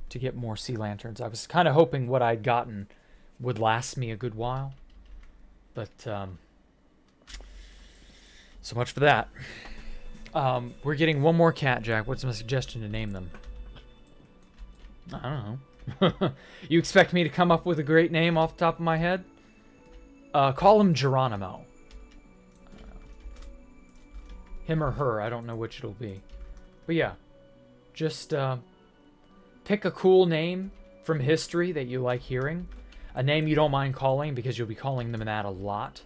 to get more sea lanterns. I was kind of hoping what I'd gotten would last me a good while. But, so much for that. We're getting one more cat, Jack. What's my suggestion to name them? I don't know. You expect me to come up with a great name off the top of my head? Call him Geronimo. Him or her, I don't know which it'll be. But yeah, just pick a cool name from history that you like hearing. A name you don't mind calling because you'll be calling them that a lot.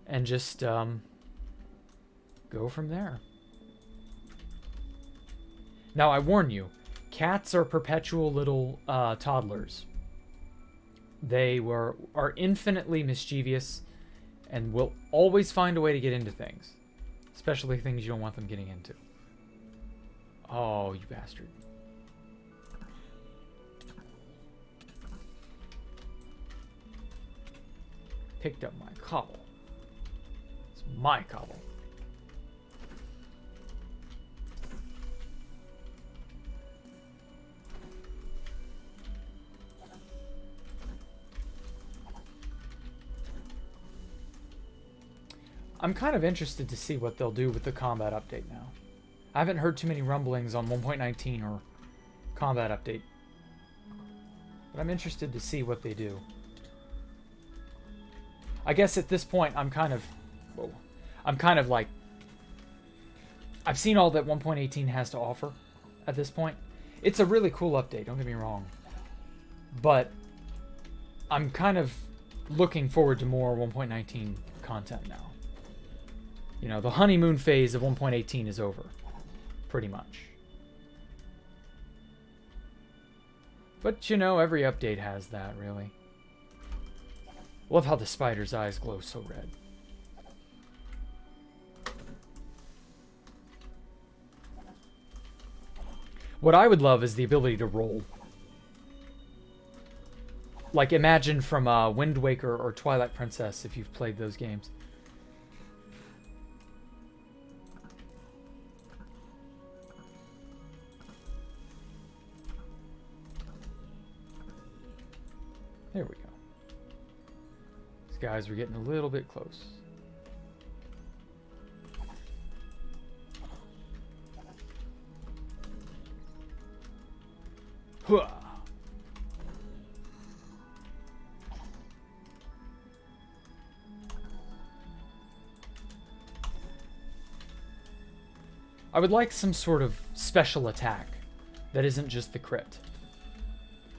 And just go from there. Now, I warn you, cats are perpetual little toddlers. They are infinitely mischievous and will always find a way to get into things. Especially things you don't want them getting into. Oh, you bastard. Picked up my cobble. It's my cobble. I'm kind of interested to see what they'll do with the combat update now. I haven't heard too many rumblings on 1.19 or combat update. But I'm interested to see what they do. I guess at this point I'm kind of... Whoa, I'm kind of like... I've seen all that 1.18 has to offer at this point. It's a really cool update, don't get me wrong. But I'm kind of looking forward to more 1.19 content now. You know, the honeymoon phase of 1.18 is over. Pretty much. But, you know, every update has that, really. Love how the spider's eyes glow so red. What I would love is the ability to roll. Like, imagine from Wind Waker or Twilight Princess, if you've played those games. There we go. These guys were getting a little bit close. Hooah! I would like some sort of special attack that isn't just the crit.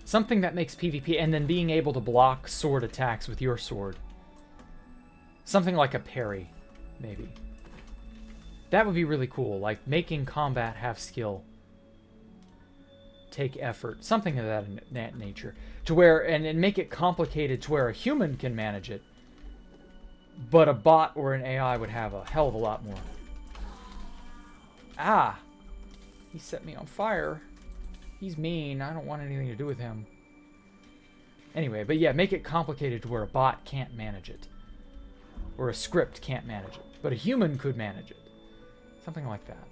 Something that makes PvP, and then being able to block sword attacks with your sword. Something like a parry, maybe. That would be really cool, like making combat have skill. Take effort, something of that nature. To where, and make it complicated to where a human can manage it, but a bot or an AI would have a hell of a lot more. Ah! He set me on fire. He's mean. I don't want anything to do with him. Anyway, but yeah, make it complicated to where a bot can't manage it. Or a script can't manage it. But a human could manage it. Something like that.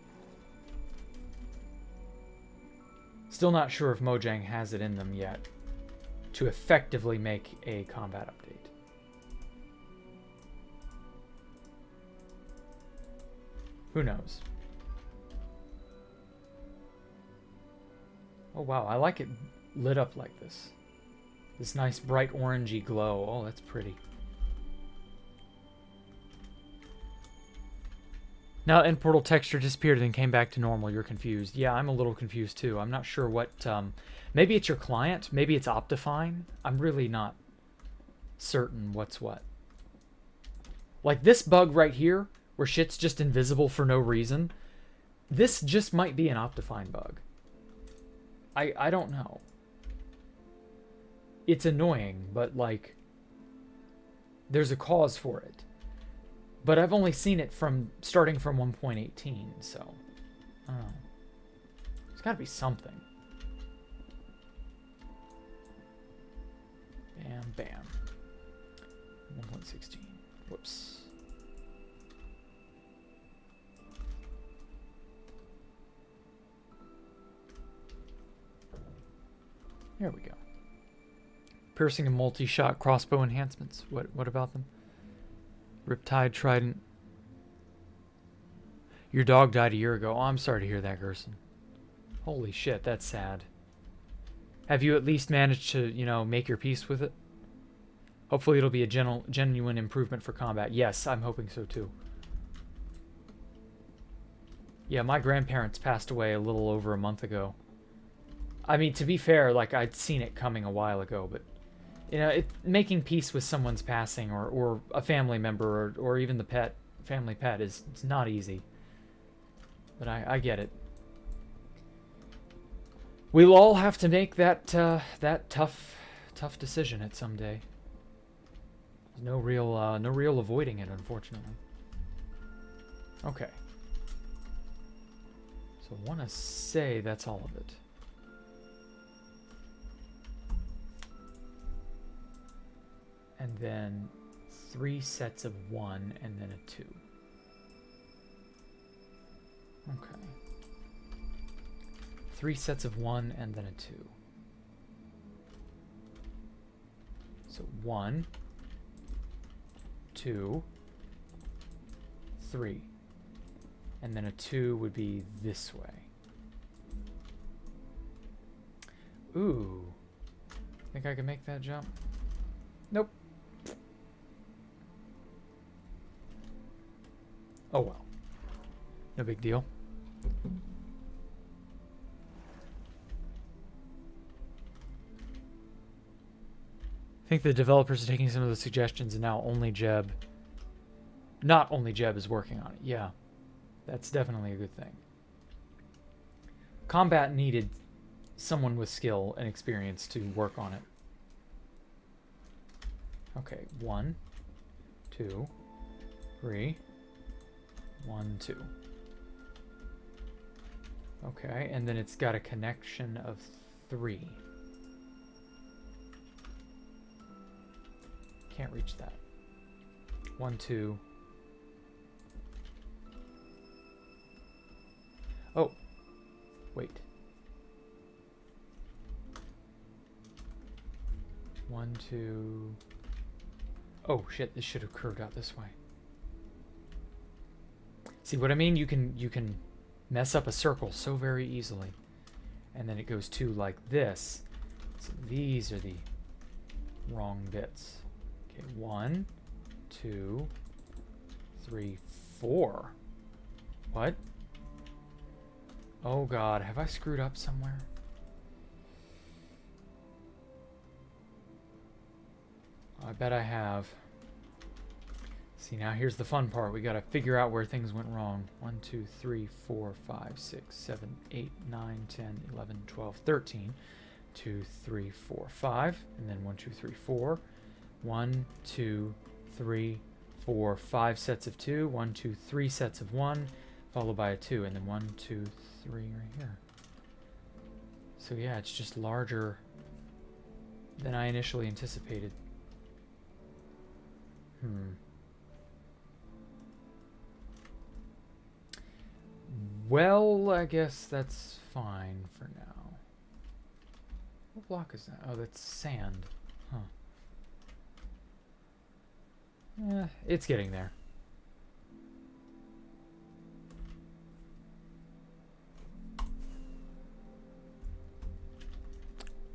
Still not sure if Mojang has it in them yet to effectively make a combat update. Who knows? Oh wow, I like it lit up like this. This nice bright orangey glow. Oh, that's pretty. Now end portal texture disappeared and then came back to normal. You're confused. Yeah, I'm a little confused too. I'm not sure what... maybe it's your client. Maybe it's Optifine. I'm really not certain what's what. Like this bug right here, where shit's just invisible for no reason. This just might be an Optifine bug. I don't know. It's annoying, but like... there's a cause for it. But I've only seen it from starting from 1.18, so I don't know. There's got to be something. Bam, bam. 1.16. Whoops. There we go. Piercing and multi-shot crossbow enhancements. What about them? Riptide Trident. Your dog died a year ago. Oh, I'm sorry to hear that, Gerson. Holy shit, that's sad. Have you at least managed to, you know, make your peace with it? Hopefully it'll be a genuine improvement for combat. Yes, I'm hoping so too. Yeah, my grandparents passed away a little over a month ago. I mean, to be fair, like, I'd seen it coming a while ago, but... you know, making peace with someone's passing or a family member or even the family pet it's not easy. But I get it. We'll all have to make that tough decision at some day. There's no real avoiding it, unfortunately. Okay. So I want to say that's all of it. And then 3 sets of 1 and then a 2. Okay. 3 sets of 1 and then a 2. So 1, 2, 3. And then a 2 would be this way. Ooh. Think I can make that jump? Nope. Oh well. No big deal. I think the developers are taking some of the suggestions and now only Jeb... not only Jeb is working on it. Yeah. That's definitely a good thing. Combat needed someone with skill and experience to work on it. Okay, 1, 2, 3, 1, 2. Okay, and then it's got a connection of 3. Can't reach that. 1, 2. Oh, wait. 1, 2. Oh shit! This should have curved out this way. See what I mean? You can mess up a circle so very easily, and then it goes to like this. So these are the wrong bits. Okay, 1, 2, 3, 4. What? Oh God, have I screwed up somewhere? I bet I have. See, now here's the fun part. We gotta figure out where things went wrong. 1, 2, 3, 4, 5, 6, 7, 8, 9, 10, 11, 12, 13. 2, 3, 4, 5. And then 1, 2, 3, 4. 1, 2, 3, 4, 5 sets of 2. 1, 2, 3 sets of 1. Followed by a 2. And then 1, 2, 3 right here. So yeah, it's just larger than I initially anticipated. Well, I guess that's fine for now. What block is that? Oh, that's sand. Huh. It's getting there.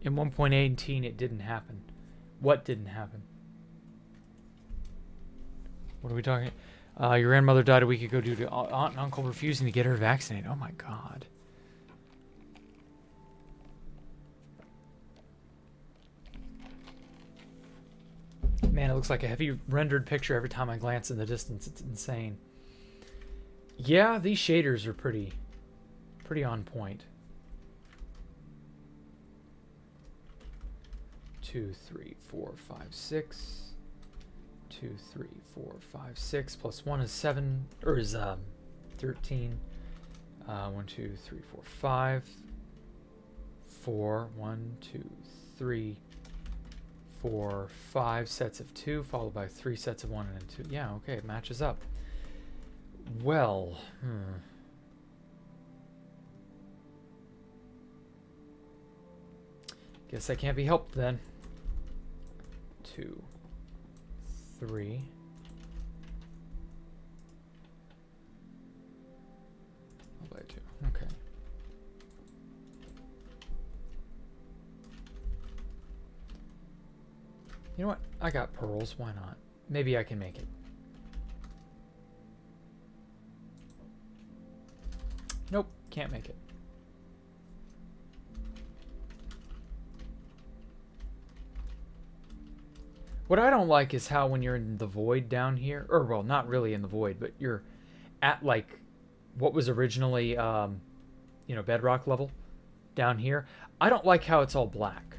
In 1.18, it didn't happen. What didn't happen? What are we talking? Your grandmother died a week ago due to aunt and uncle refusing to get her vaccinated. Oh my God. Man, it looks like a heavy rendered picture every time I glance in the distance. It's insane. Yeah, these shaders are pretty on point. 2, 3, 4, 5, 6. 2, 3, 4, 5, 6 plus 1 is 7, or is 13. 1, 2, 3, 4, 5. 4, 1, 2, 3, 4, 5 sets of 2, followed by 3 sets of 1 and 2. Yeah, okay, it matches up. Well, guess I can't be helped then. 2, 3. By 2. Okay. You know what? I got pearls. Why not? Maybe I can make it. Nope. Can't make it. What I don't like is how when you're in the void down here, or well, not really in the void, but you're at like what was originally, bedrock level down here. I don't like how it's all black.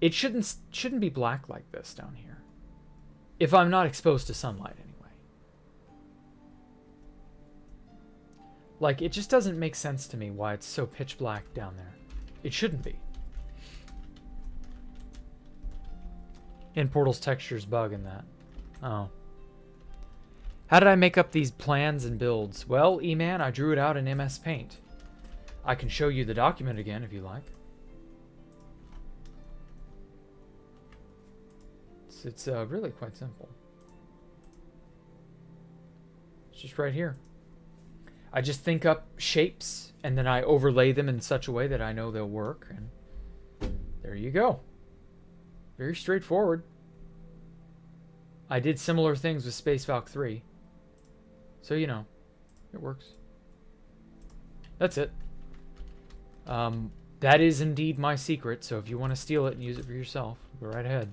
It shouldn't be black like this down here. If I'm not exposed to sunlight anyway. Like, it just doesn't make sense to me why it's so pitch black down there. It shouldn't be. And Portal's textures bug in that. Oh. How did I make up these plans and builds? Well, E-Man, I drew it out in MS Paint. I can show you the document again if you like. It's really quite simple. It's just right here. I just think up shapes and then I overlay them in such a way that I know they'll work. And there you go. Very straightforward. I did similar things with Space Valk 3. So, you know, it works. That's it. That is indeed my secret. So if you want to steal it and use it for yourself, go right ahead.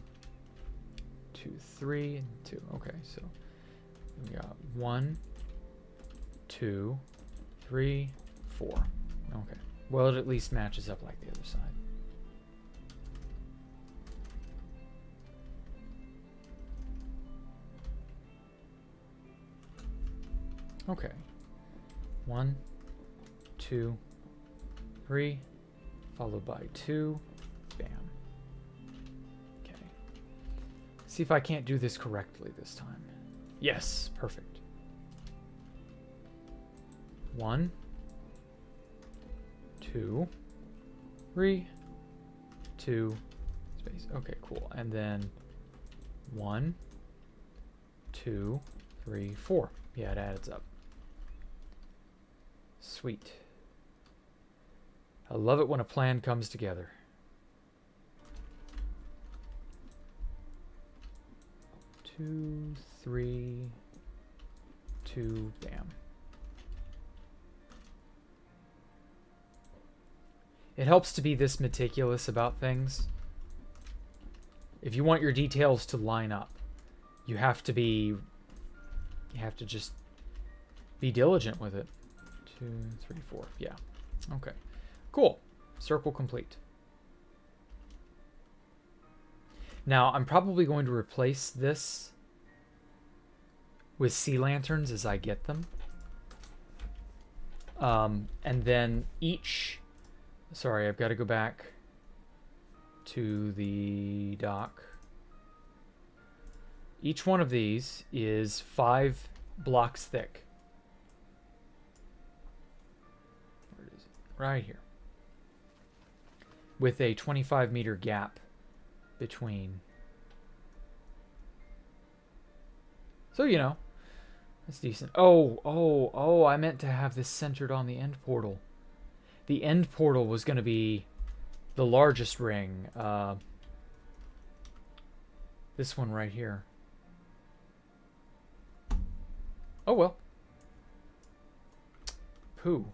2, 3, and 2. Okay, so we got 1, 2, 3, 4. Okay. Well, it at least matches up like the other side. Okay. 1, 2, 3, followed by 2. Bam. Okay. See if I can't do this correctly this time. Yes, perfect. 1, 2, 3, 2, space. Okay, cool. And then 1, 2, 3, 4. Yeah, it adds up. Sweet. I love it when a plan comes together. Two, 3, 2, bam. It helps to be this meticulous about things. If you want your details to line up, you have to just be diligent with it. 2, 3, 4. Yeah. Okay. Cool. Circle complete. Now, I'm probably going to replace this with sea lanterns as I get them. And then each... Sorry, I've got to go back to the dock. Each one of these is 5 blocks thick. Where is it? Right here. With a 25-meter gap between. So, you know, that's decent. Oh, I meant to have this centered on the end portal. The end portal was going to be the largest ring. This one right here. Oh, well. Pooh.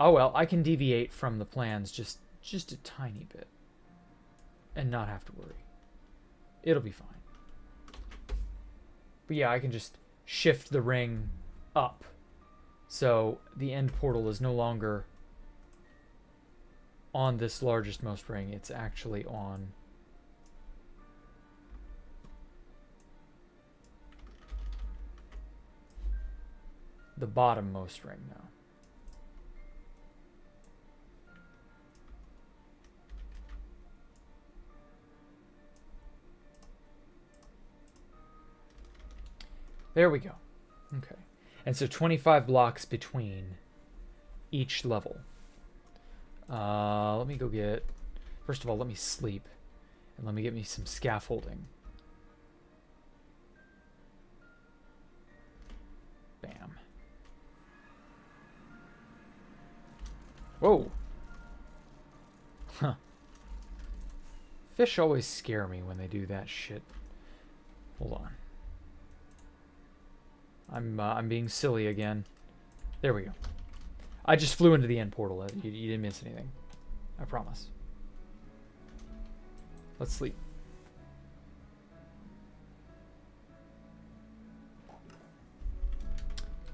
Oh well, I can deviate from the plans just a tiny bit and not have to worry. It'll be fine. But yeah, I can just shift the ring up. So the end portal is no longer on this largest most ring. It's actually on the bottom most ring now. There we go. Okay. And so 25 blocks between each level. Let me go get... First of all, let me sleep. And let me get me some scaffolding. Bam. Whoa. Huh. Fish always scare me when they do that shit. Hold on. I'm being silly again. There we go. I just flew into the end portal. You didn't miss anything. I promise. Let's sleep.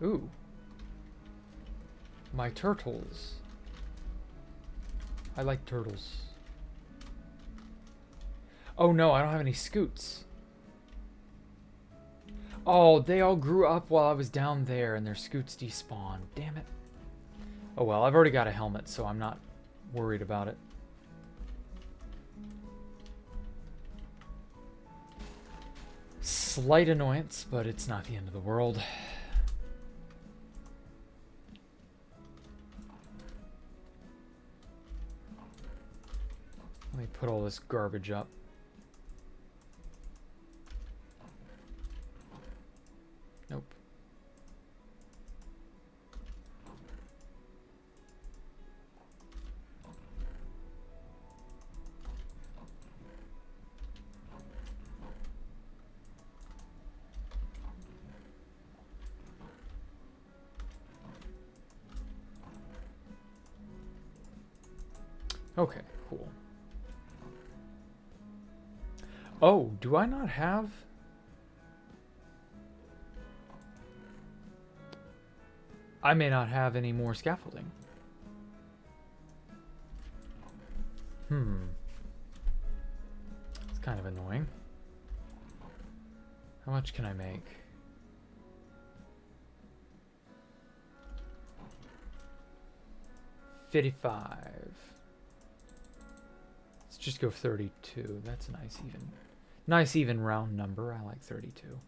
Ooh. My turtles. I like turtles. Oh no, I don't have any scoots. Oh, they all grew up while I was down there and their scoots despawned. Damn it. Oh well, I've already got a helmet, so I'm not worried about it. Slight annoyance, but it's not the end of the world. Let me put all this garbage up. Nope. Okay, cool. Oh, do I not have... I may not have any more scaffolding. It's kind of annoying. How much can I make? $55. Let's just go 32. That's a nice even round number. I like 32.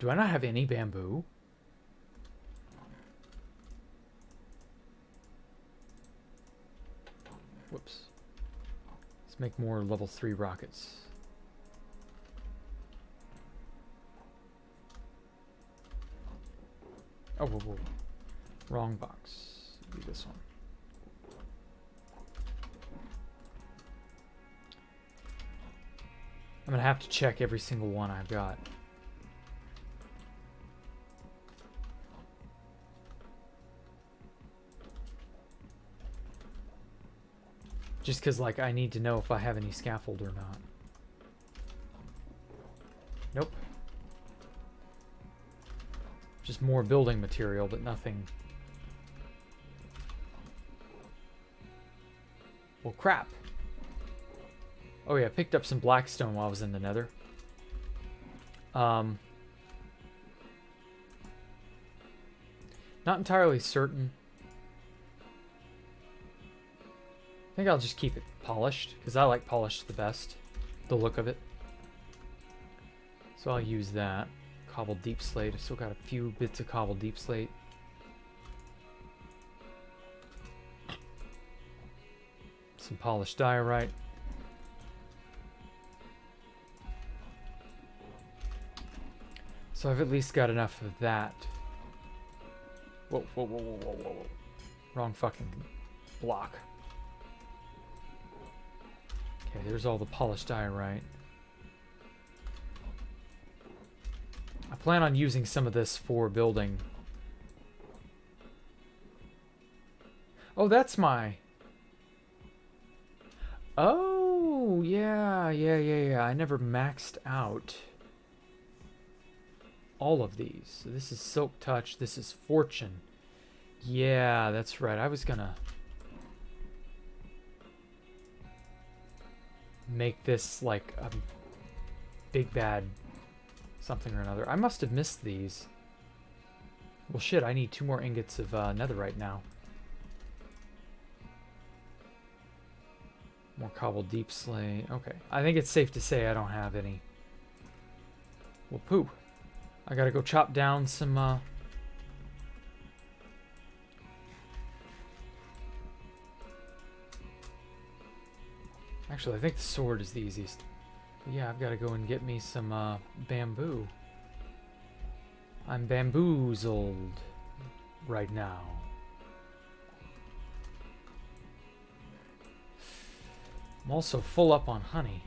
Do I not have any bamboo? Whoops. Let's make more level 3 rockets. Oh, whoa, whoa. Wrong box. Do this one. I'm gonna have to check every single one I've got. Just because, like, I need to know if I have any scaffold or not. Nope. Just more building material, but nothing. Well, crap. Oh yeah, I picked up some blackstone while I was in the nether. Not entirely certain. I think I'll just keep it polished, because I like polished the best. The look of it. So I'll use that. Cobbled deep slate. I've still got a few bits of cobbled deep slate. Some polished diorite. So I've at least got enough of that. Whoa, whoa, whoa, whoa, whoa, whoa. Wrong fucking block. Okay, there's all the polished diorite. I plan on using some of this for building. Oh, that's my... Oh, yeah. I never maxed out all of these. So this is Silk Touch. This is Fortune. Yeah, that's right. I was gonna make this like a big bad something or another. I must have missed these. Well, shit, I need 2 more ingots of netherite now. More cobbled deep slate. Okay. I think it's safe to say I don't have any. Well, poo. I gotta go chop down some, Actually, I think the sword is the easiest. But yeah, I've gotta go and get me some, bamboo. I'm bamboozled right now. I'm also full up on honey.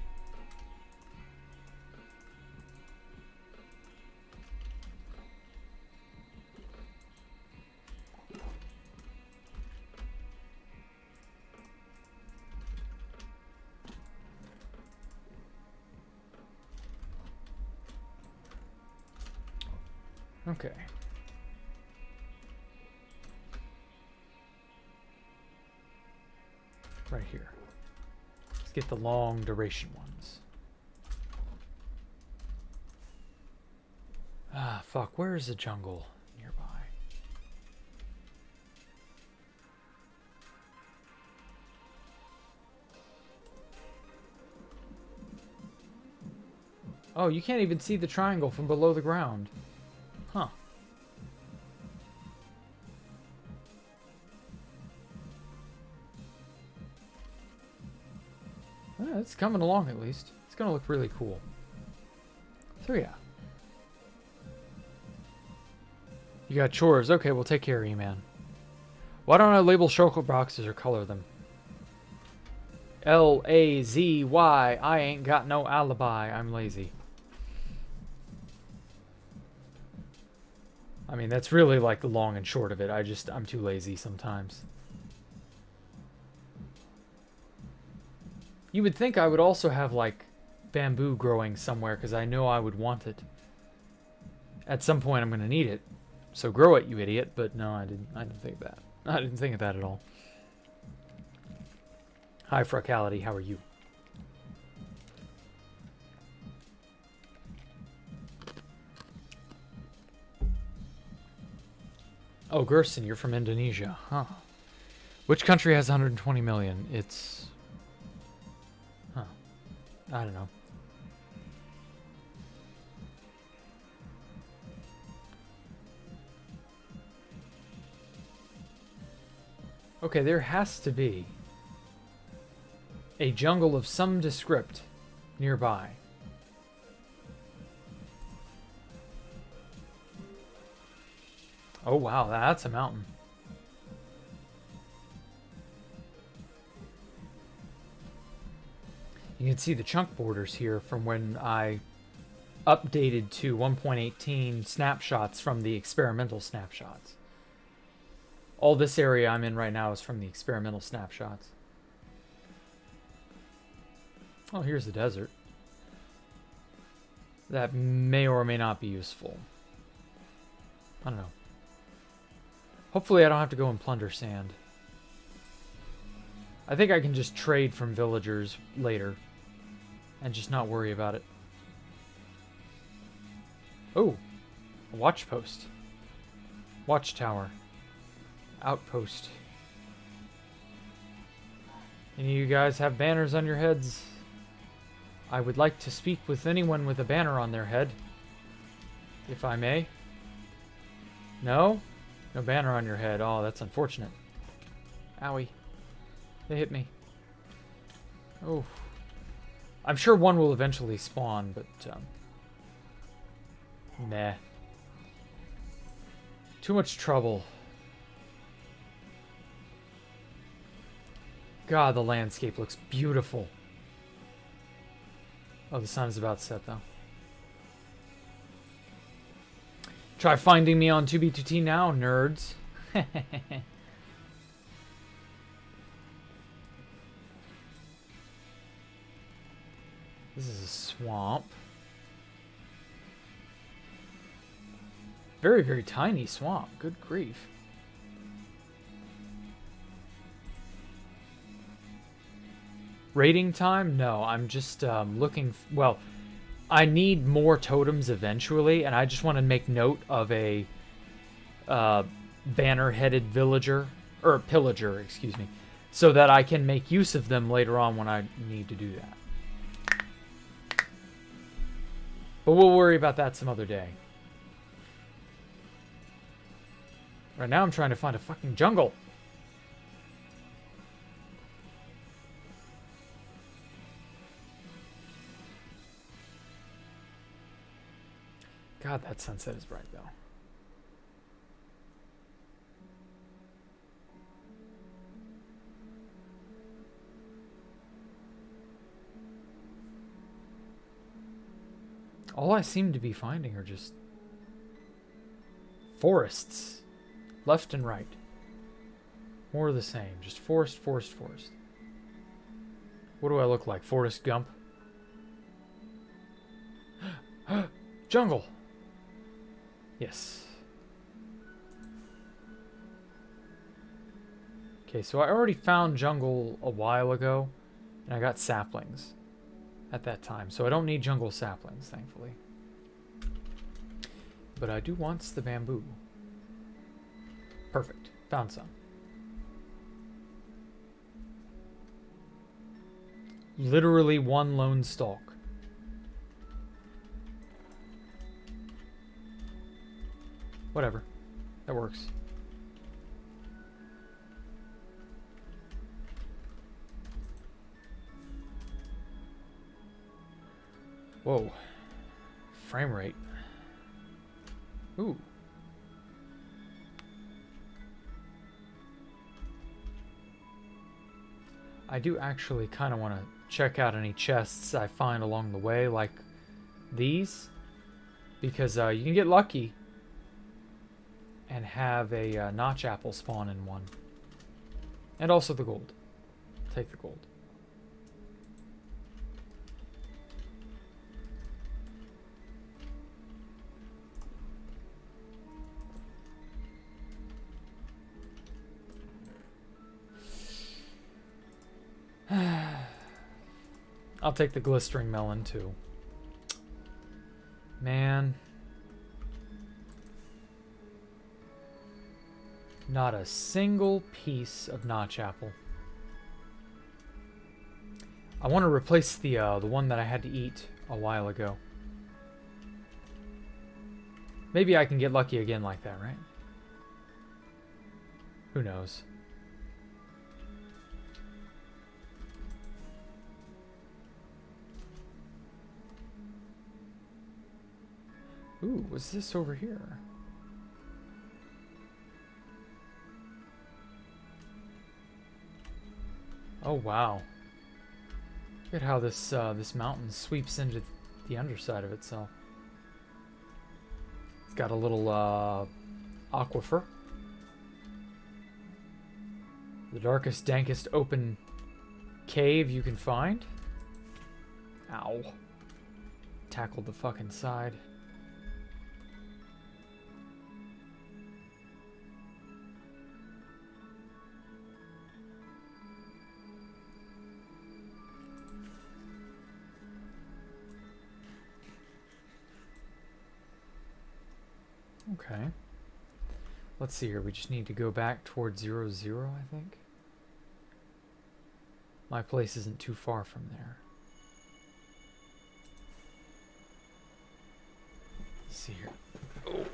Okay. Right here. Let's get the long duration ones. Ah, fuck. Where is the jungle nearby? Oh, you can't even see the triangle from below the ground. Huh. Well, it's coming along at least. It's gonna look really cool. So yeah. You got chores. Okay, we'll take care of you, man. Why don't I label shulker boxes or color them? L-A-Z-Y. I ain't got no alibi. I'm lazy. I mean, that's really like the long and short of it. I'm too lazy sometimes. You would think I would also have like bamboo growing somewhere because I know I would want it. At some point I'm going to need it. So grow it, you idiot. But no, I didn't think that. I didn't think of that at all. Hi, Fracality. How are you? Oh, Gerson, you're from Indonesia, huh? Which country has 120 million? It's... Huh. I don't know. Okay, there has to be a jungle of some descript nearby. Oh wow, that's a mountain. You can see the chunk borders here from when I updated to 1.18 snapshots from the experimental snapshots. All this area I'm in right now is from the experimental snapshots. Oh, here's the desert. That may or may not be useful. I don't know. Hopefully I don't have to go and plunder sand. I think I can just trade from villagers later and just not worry about it. Oh, a watch post. Watchtower. Outpost. Any of you guys have banners on your heads? I would like to speak with anyone with a banner on their head, if I may. No? No banner on your head. Oh, that's unfortunate. Owie. They hit me. Oh. I'm sure one will eventually spawn, but, meh. Too much trouble. God, the landscape looks beautiful. Oh, the sun is about to set, though. Try finding me on 2B2T now, nerds. This is a swamp. Very, very tiny swamp. Good grief. Raiding time? No, I'm just looking... Well, I need more totems eventually, and I just want to make note of a banner-headed villager, or pillager, excuse me, so that I can make use of them later on when I need to do that. But we'll worry about that some other day. Right now I'm trying to find a fucking jungle. God, that sunset is bright, though. All I seem to be finding are just forests, left and right. More of the same, just forest, forest, forest. What do I look like, Forrest Gump? Jungle! Yes. Okay, so I already found jungle a while ago, and I got saplings at that time, so I don't need jungle saplings, thankfully. But I do want the bamboo. Perfect. Found some. Literally one lone stalk. Whatever. That works. Whoa. Frame rate. Ooh. I do actually kind of want to check out any chests I find along the way, like these, because you can get lucky and have a notch apple spawn in one. And also the gold. Take the gold. I'll take the glistering melon too. Man. Not a single piece of notch apple. I want to replace the one that I had to eat a while ago. Maybe I can get lucky again like that, right? Who knows? Ooh, what's this over here? Oh wow! Look at how this this mountain sweeps into the underside of itself. It's got a little aquifer. The darkest, dankest open cave you can find. Ow! Tackled the fucking side. Okay. Let's see here. We just need to go back towards 0, 0, I think. My place isn't too far from there. Let's see here. Oh.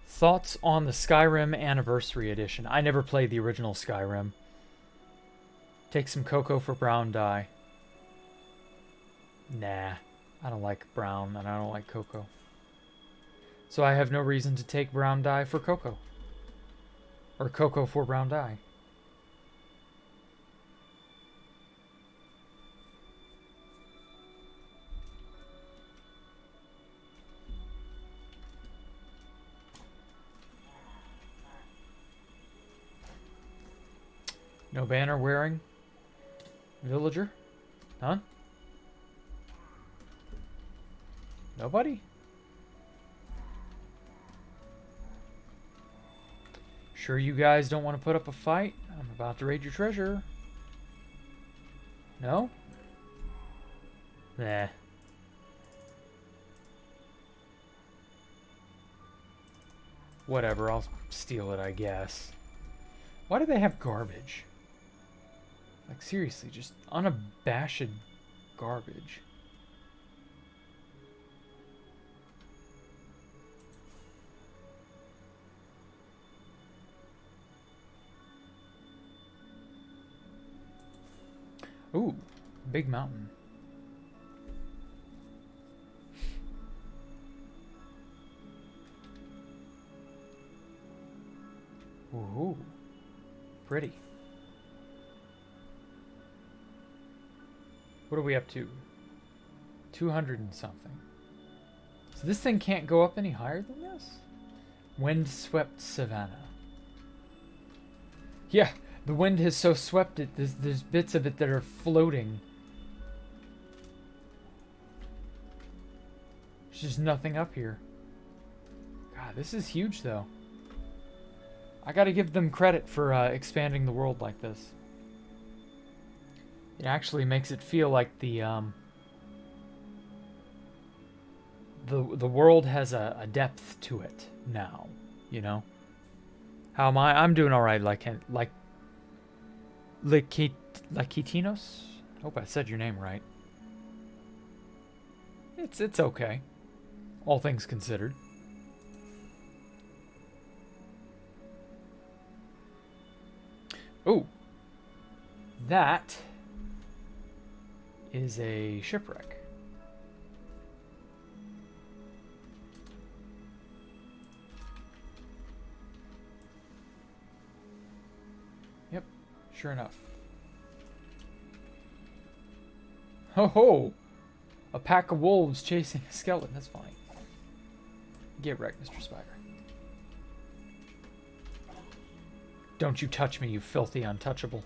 Thoughts on the Skyrim Anniversary Edition? I never played the original Skyrim. Take some cocoa for brown dye. Nah. I don't like brown and I don't like cocoa. So I have no reason to take brown dye for cocoa. Or cocoa for brown dye. No banner wearing villager? None? Nobody? Sure you guys don't want to put up a fight? I'm about to raid your treasure. No? Nah. Whatever, I'll steal it, I guess. Why do they have garbage? Like, seriously, just unabashed garbage. Ooh, big mountain. Ooh, pretty. What are we up to? 200 and something. So this thing can't go up any higher than this? Wind-swept savanna. Yeah. The wind has so swept it, there's bits of it that are floating. There's just nothing up here. God, this is huge, though. I gotta give them credit for expanding the world like this. It actually makes it feel like the world has a depth to it now, you know? How am I? I'm doing all right, like Lakitinos? Hope I said your name right. It's okay. All things considered. Ooh. That is a shipwreck. Yep. Sure enough. Ho ho! A pack of wolves chasing a skeleton. That's fine. Get wrecked, Mr. Spider. Don't you touch me, you filthy untouchable.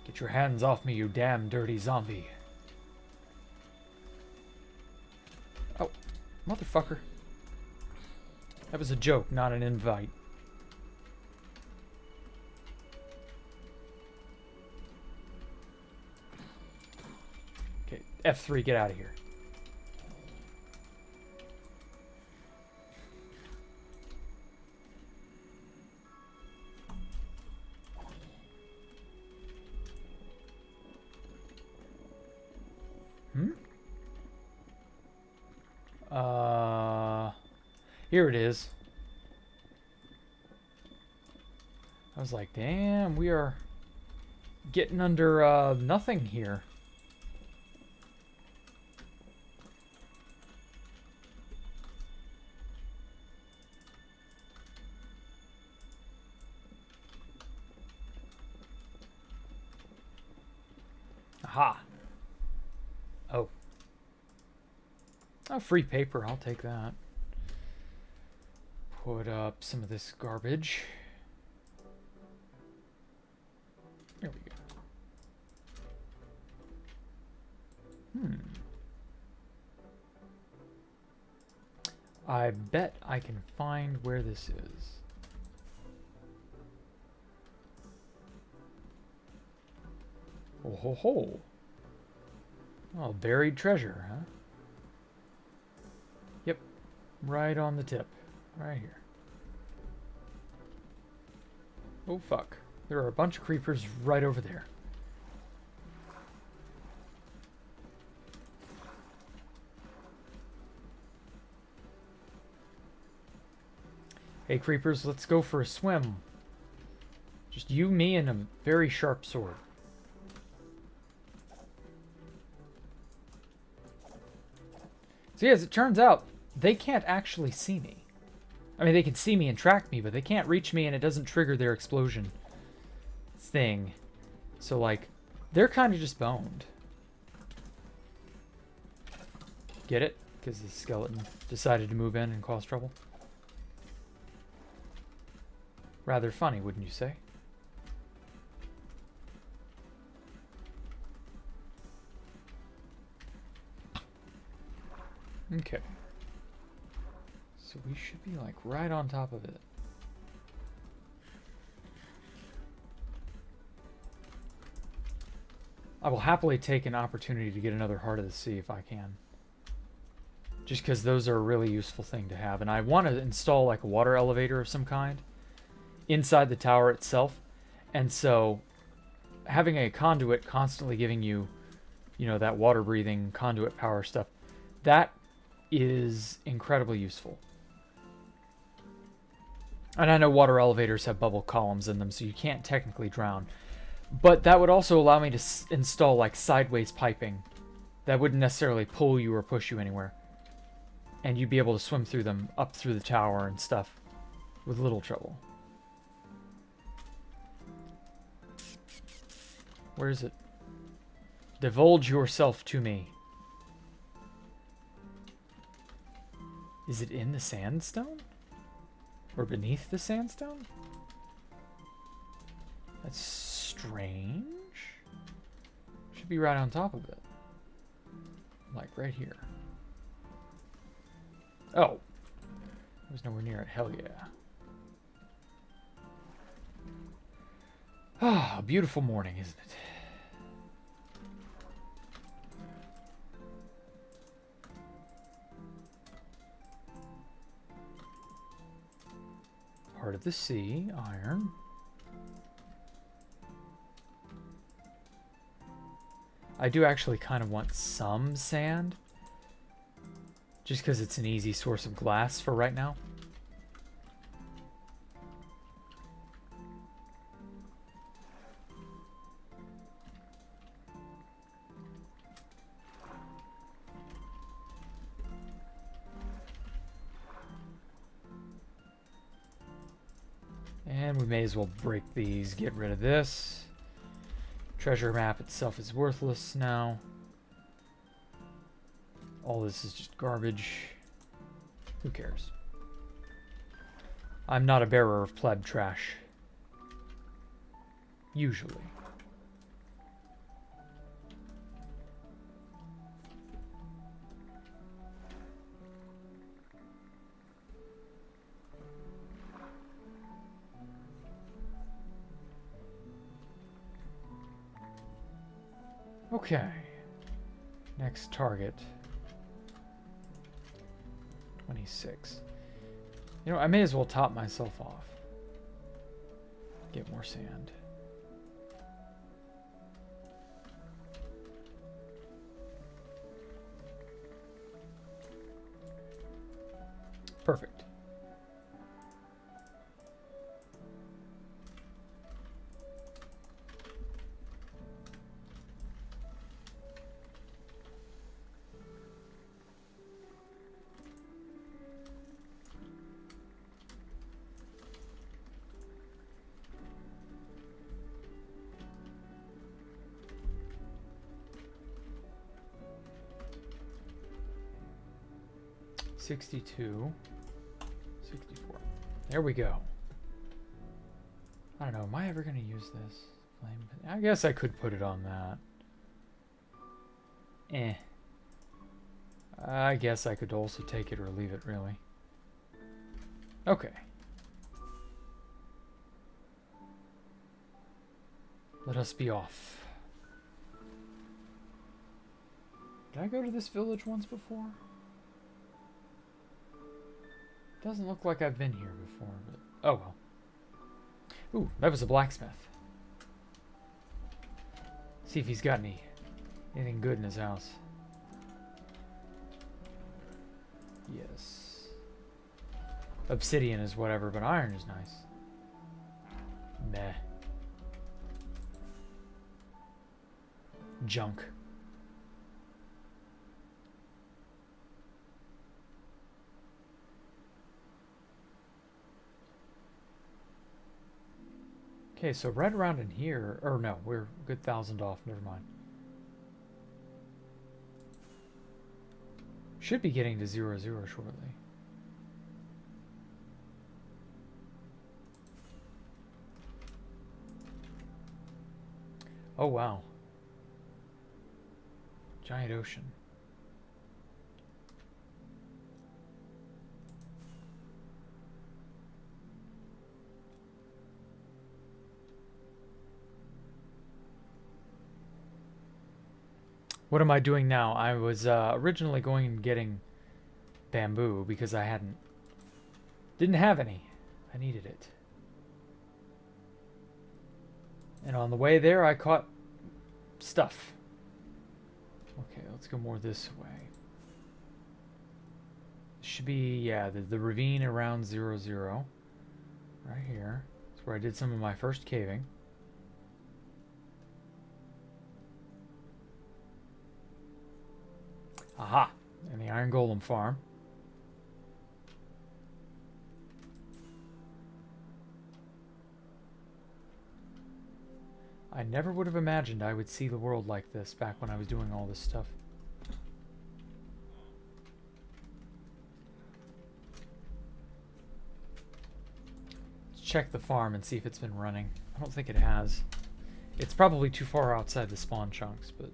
Get your hands off me, you damn dirty zombie. Oh, motherfucker. That was a joke, not an invite. F3, get out of here. Here it is. I was like, damn, we are getting under nothing here. Aha. Oh. Oh, free paper. I'll take that. Put up some of this garbage. There we go. I bet I can find where this is. Oh ho ho. Oh, buried treasure, huh? Yep. Right on the tip. Right here. Oh fuck. There are a bunch of creepers right over there. Hey creepers, let's go for a swim. Just you, me, and a very sharp sword. See, as it turns out, they can't actually see me. I mean, they can see me and track me, but they can't reach me and it doesn't trigger their explosion thing. So, like, they're kind of just boned. Get it? Because the skeleton decided to move in and cause trouble. Rather funny, wouldn't you say? Okay. So we should be like right on top of it. I will happily take an opportunity to get another Heart of the Sea if I can. Just because those are a really useful thing to have. And I want to install like a water elevator of some kind inside the tower itself. And so having a conduit constantly giving you, you know, that water breathing conduit power stuff, that is incredibly useful. And I know water elevators have bubble columns in them, so you can't technically drown. But that would also allow me to install like sideways piping that wouldn't necessarily pull you or push you anywhere. And you'd be able to swim through them up through the tower and stuff with little trouble. Where is it? Divulge yourself to me. Is it in the sandstone? Or beneath the sandstone? That's strange. Should be right on top of it. Like right here. Oh. It was nowhere near it. Hell yeah. Ah, a beautiful morning, isn't it? Heart of the Sea, iron. I do actually kind of want some sand. Just because it's an easy source of glass for right now. And we may as well break these, get rid of this. Treasure map itself is worthless now. All this is just garbage. Who cares? I'm not a bearer of pleb trash. Usually. Okay. Next target. 26. You know, I may as well top myself off. Get more sand. Perfect. $62. 64. There we go. I don't know. Am I ever going to use this? Flame? I guess I could put it on that. Eh. I guess I could also take it or leave it, really. Okay. Let us be off. Did I go to this village once before? Doesn't look like I've been here before, but oh well. Ooh, that was a blacksmith. See if he's got anything good in his house. Yes. Obsidian is whatever, but iron is nice. Meh. Junk. Okay, so right around in here, or no, we're a good 1,000 off, never mind. Should be getting to 0-0 shortly. Oh wow. Giant ocean. What am I doing now? I was originally going and getting bamboo because I didn't have any. I needed it. And on the way there, I caught stuff. Okay, let's go more this way. Should be, yeah, the ravine around 0-0. Right here. That's where I did some of my first caving. Aha! And the Iron Golem farm. I never would have imagined I would see the world like this back when I was doing all this stuff. Let's check the farm and see if it's been running. I don't think it has. It's probably too far outside the spawn chunks, but...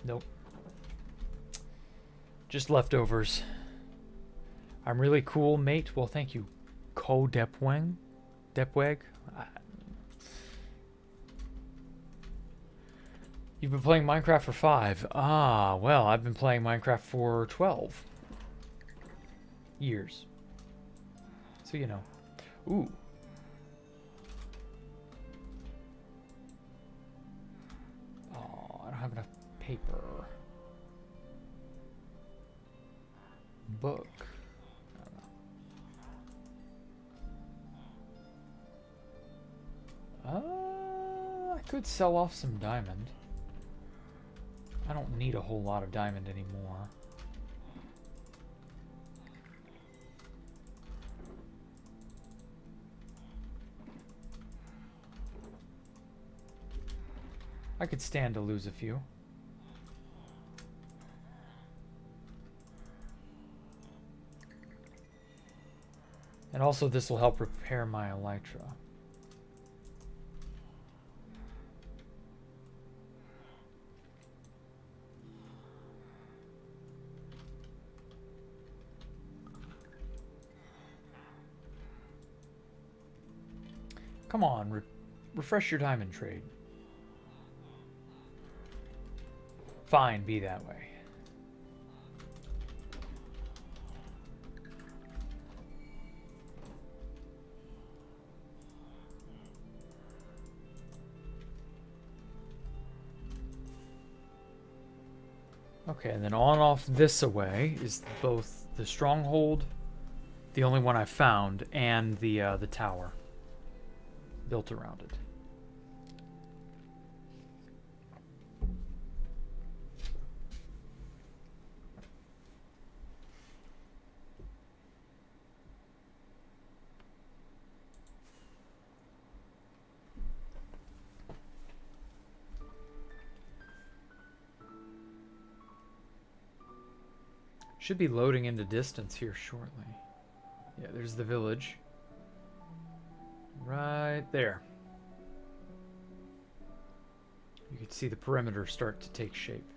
Nope. Just leftovers. I'm really cool, mate. Well, thank you, Ko Depweg. You've been playing Minecraft for 5. Ah, well, I've been playing Minecraft for 12 years. So, you know. Ooh. Oh, I don't have enough paper. Book. I could sell off some diamond. I don't need a whole lot of diamond anymore. I could stand to lose a few. And also this will help repair my elytra. Come on, refresh your diamond trade. Fine, be that way. Okay, and then on off this away is both the Stronghold, the only one I found, and the tower built around it. Should be loading into distance here shortly. Yeah, there's the village. Right there. You can see the perimeter start to take shape.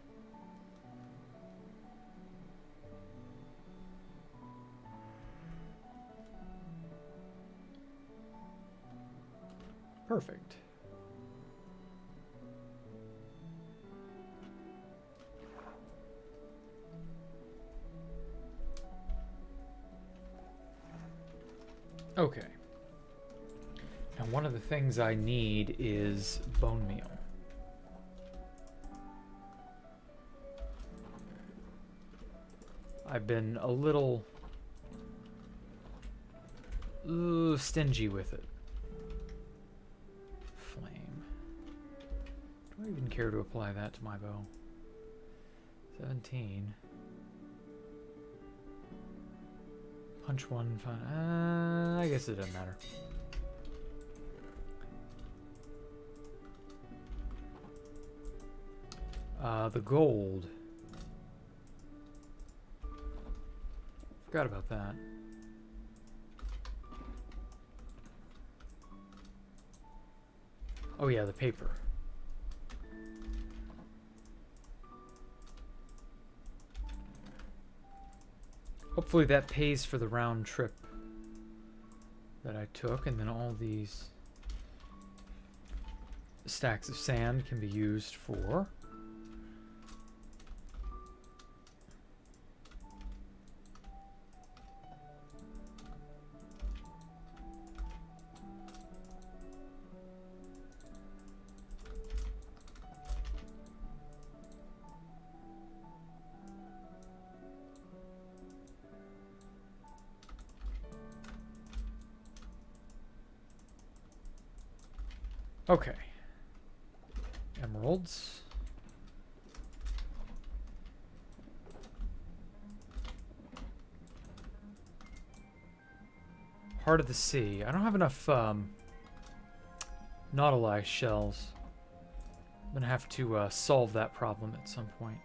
Perfect. Okay. Now one of the things I need is bone meal. I've been a little stingy with it. Flame. Do I even care to apply that to my bow? 17. Punch one, fun. I guess it doesn't matter. The gold. Forgot about that. Oh yeah, the paper. Hopefully that pays for the round trip that I took, and then all these stacks of sand can be used for okay. Emeralds. Heart of the Sea. I don't have enough Nautilus shells. I'm gonna have to solve that problem at some point.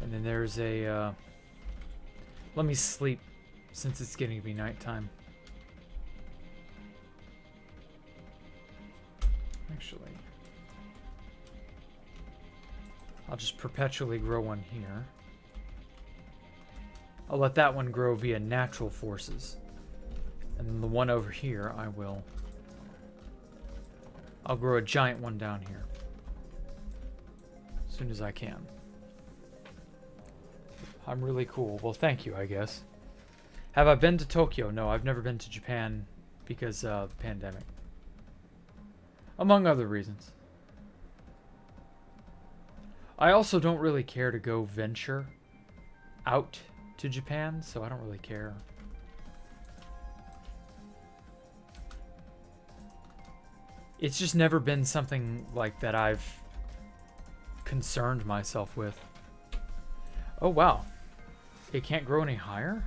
And then there's a let me sleep since it's getting to be nighttime. Actually, I'll just perpetually grow one here. I'll let that one grow via natural forces. And then the one over here, I'll grow a giant one down here. As soon as I can. I'm really cool. Well, thank you, I guess. Have I been to Tokyo? No, I've never been to Japan because of the pandemic. Among other reasons. I also don't really care to go venture out to Japan, so I don't really care. It's just never been something like that I've concerned myself with. Oh, wow. It can't grow any higher?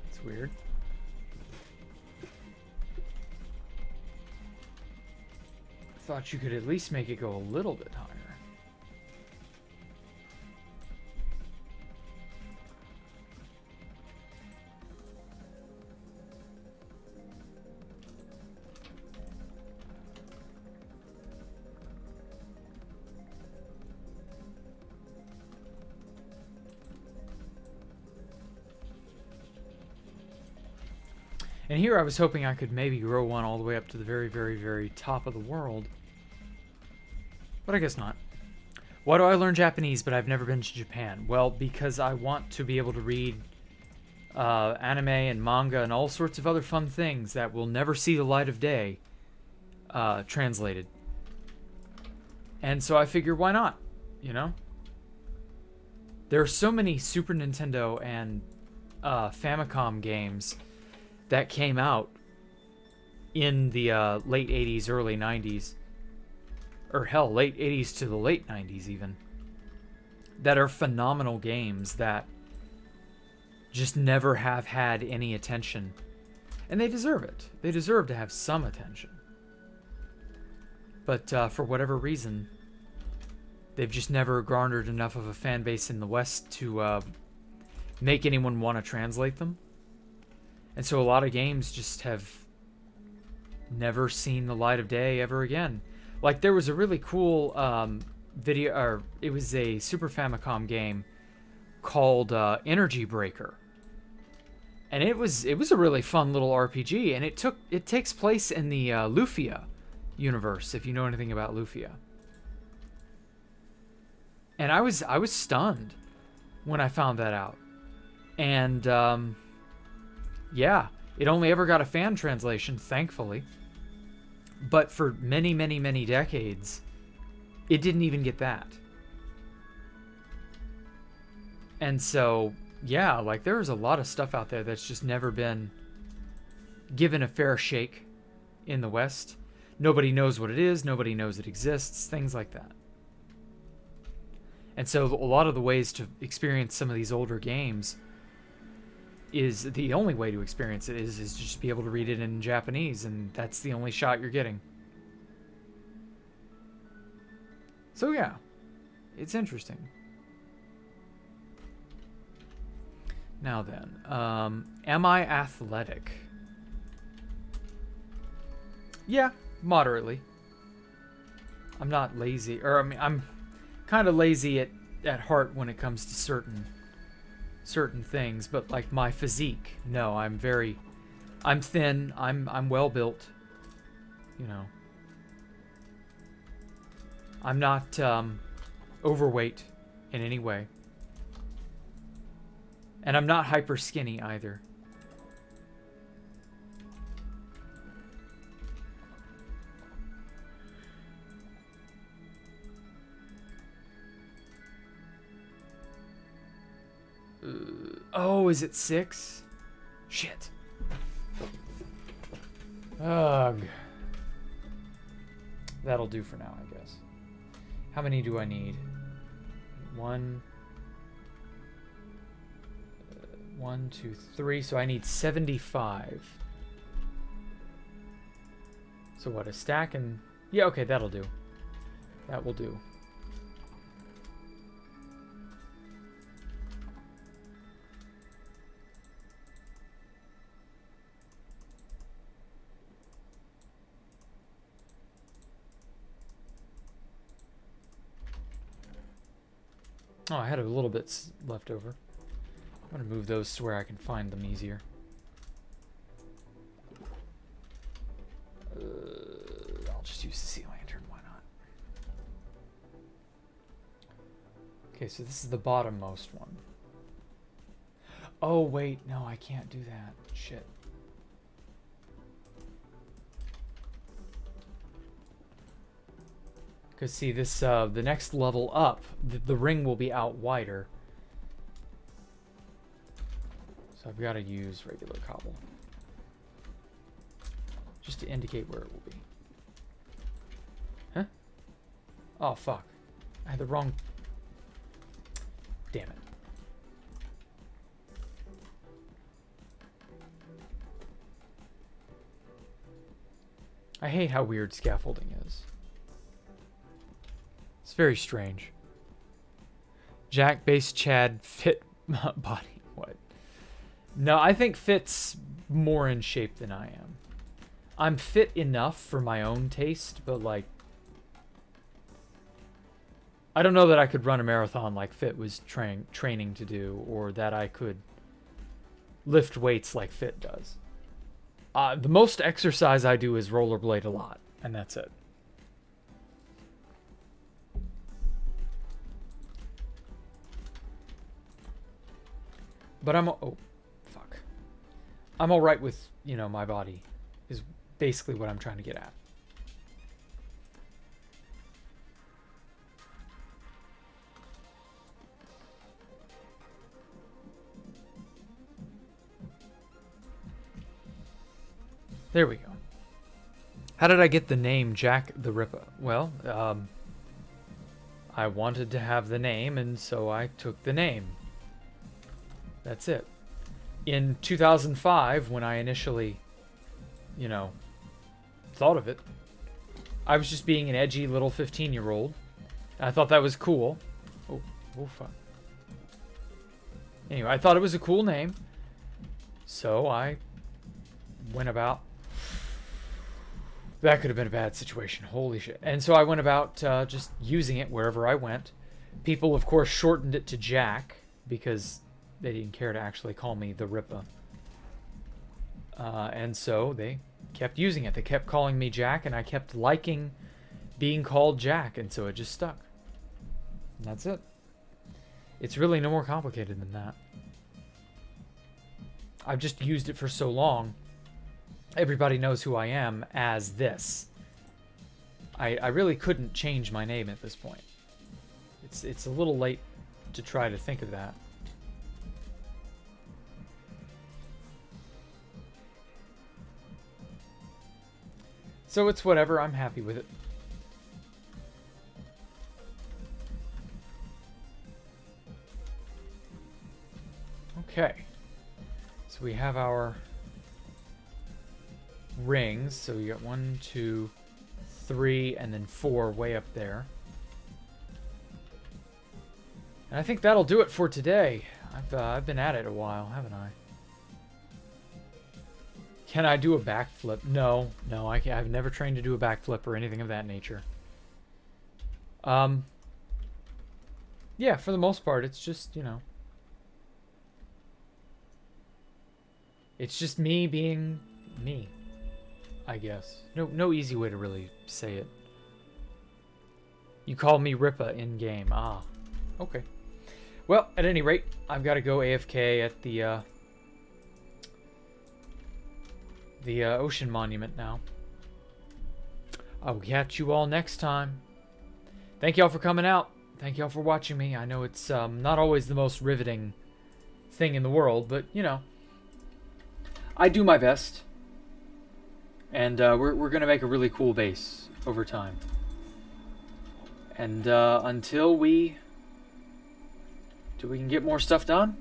That's weird. I thought you could at least make it go a little bit higher. And here I was hoping I could maybe grow one all the way up to the very, very, very top of the world. But I guess not. Why do I learn Japanese but I've never been to Japan? Well, because I want to be able to read anime and manga and all sorts of other fun things that will never see the light of day translated. And so I figure, why not? You know? There are so many Super Nintendo and Famicom games that came out in the late 80s, early 90s, or hell, late 80s to the late 90s even, that are phenomenal games that just never have had any attention. And they deserve it. They deserve to have some attention. But for whatever reason, they've just never garnered enough of a fan base in the West to make anyone want to translate them. And so a lot of games just have never seen the light of day ever again. Like, there was a really cool video, or it was a Super Famicom game called Energy Breaker. And it was a really fun little RPG, and it takes place in the Lufia universe, if you know anything about Lufia. And I was stunned when I found that out. And yeah, it only ever got a fan translation, thankfully. But for many, many, many decades, it didn't even get that. And so, yeah, like, there's a lot of stuff out there that's just never been given a fair shake in the West. Nobody knows what it is. Nobody knows it exists. Things like that. And so a lot of the ways to experience some of these older games is the only way to experience it is just be able to read it in Japanese, and that's the only shot you're getting. So yeah, it's interesting. Now then, am I athletic? Yeah, moderately. I'm not lazy, or I mean, I'm kind of lazy at heart when it comes to certain things, but like my physique, no, I'm thin, I'm well built, you know. I'm not overweight in any way. And I'm not hyper skinny either. Oh, is it 6? Shit. Ugh. That'll do for now, I guess. How many do I need? 1, 2, 3. So I need 75. So what, a stack and... Yeah, okay, that'll do. That will do. Oh, I had a little bit left over. I'm going to move those to where I can find them easier. I'll just use the sea lantern, why not? Okay, so this is the bottommost one. Oh, wait, no, I can't do that. Shit. Because see, this the next level up, the ring will be out wider. So I've got to use regular cobble. Just to indicate where it will be. Huh? Oh, fuck. I had the wrong... Damn it. I hate how weird scaffolding is. It's very strange. Jack, base, Chad, fit, body. What? No, I think Fit's more in shape than I am. I'm fit enough for my own taste, but like... I don't know that I could run a marathon like Fit was training to do, or that I could lift weights like Fit does. The most exercise I do is rollerblade a lot, and that's it. But oh, fuck. I'm all right with, you know, my body is basically what I'm trying to get at. There we go. How did I get the name Jack the Ripper? Well, I wanted to have the name, and so I took the name. That's it. In 2005, when I initially, you know, thought of it, I was just being an edgy little 15-year-old. I thought that was cool. Oh, fuck. Anyway, I thought it was a cool name. So I went about... That could have been a bad situation. Holy shit. And so I went about just using it wherever I went. People, of course, shortened it to Jack because they didn't care to actually call me the Ripper. And so they kept using it. They kept calling me Jack, and I kept liking being called Jack, and so it just stuck. And that's it. It's really no more complicated than that. I've just used it for so long. Everybody knows who I am as this. I really couldn't change my name at this point. It's a little late to try to think of that. So it's whatever, I'm happy with it. Okay. So we have our rings. So we got 1, 2, 3, and then 4 way up there. And I think that'll do it for today. I've been at it a while, haven't I? Can I do a backflip? No, I can't. I've never trained to do a backflip or anything of that nature. Yeah, for the most part, it's just, you know, it's just me being me, I guess. No easy way to really say it. You call me Rippa in game. Ah, okay. Well, at any rate, I've got to go AFK at the ocean monument now. I will catch you all next time. Thank y'all for coming out. Thank y'all for watching me. I know it's not always the most riveting thing in the world, but you know, I do my best. And we're gonna make a really cool base over time. And until we can get more stuff done,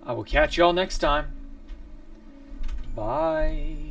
I will catch y'all next time. Bye.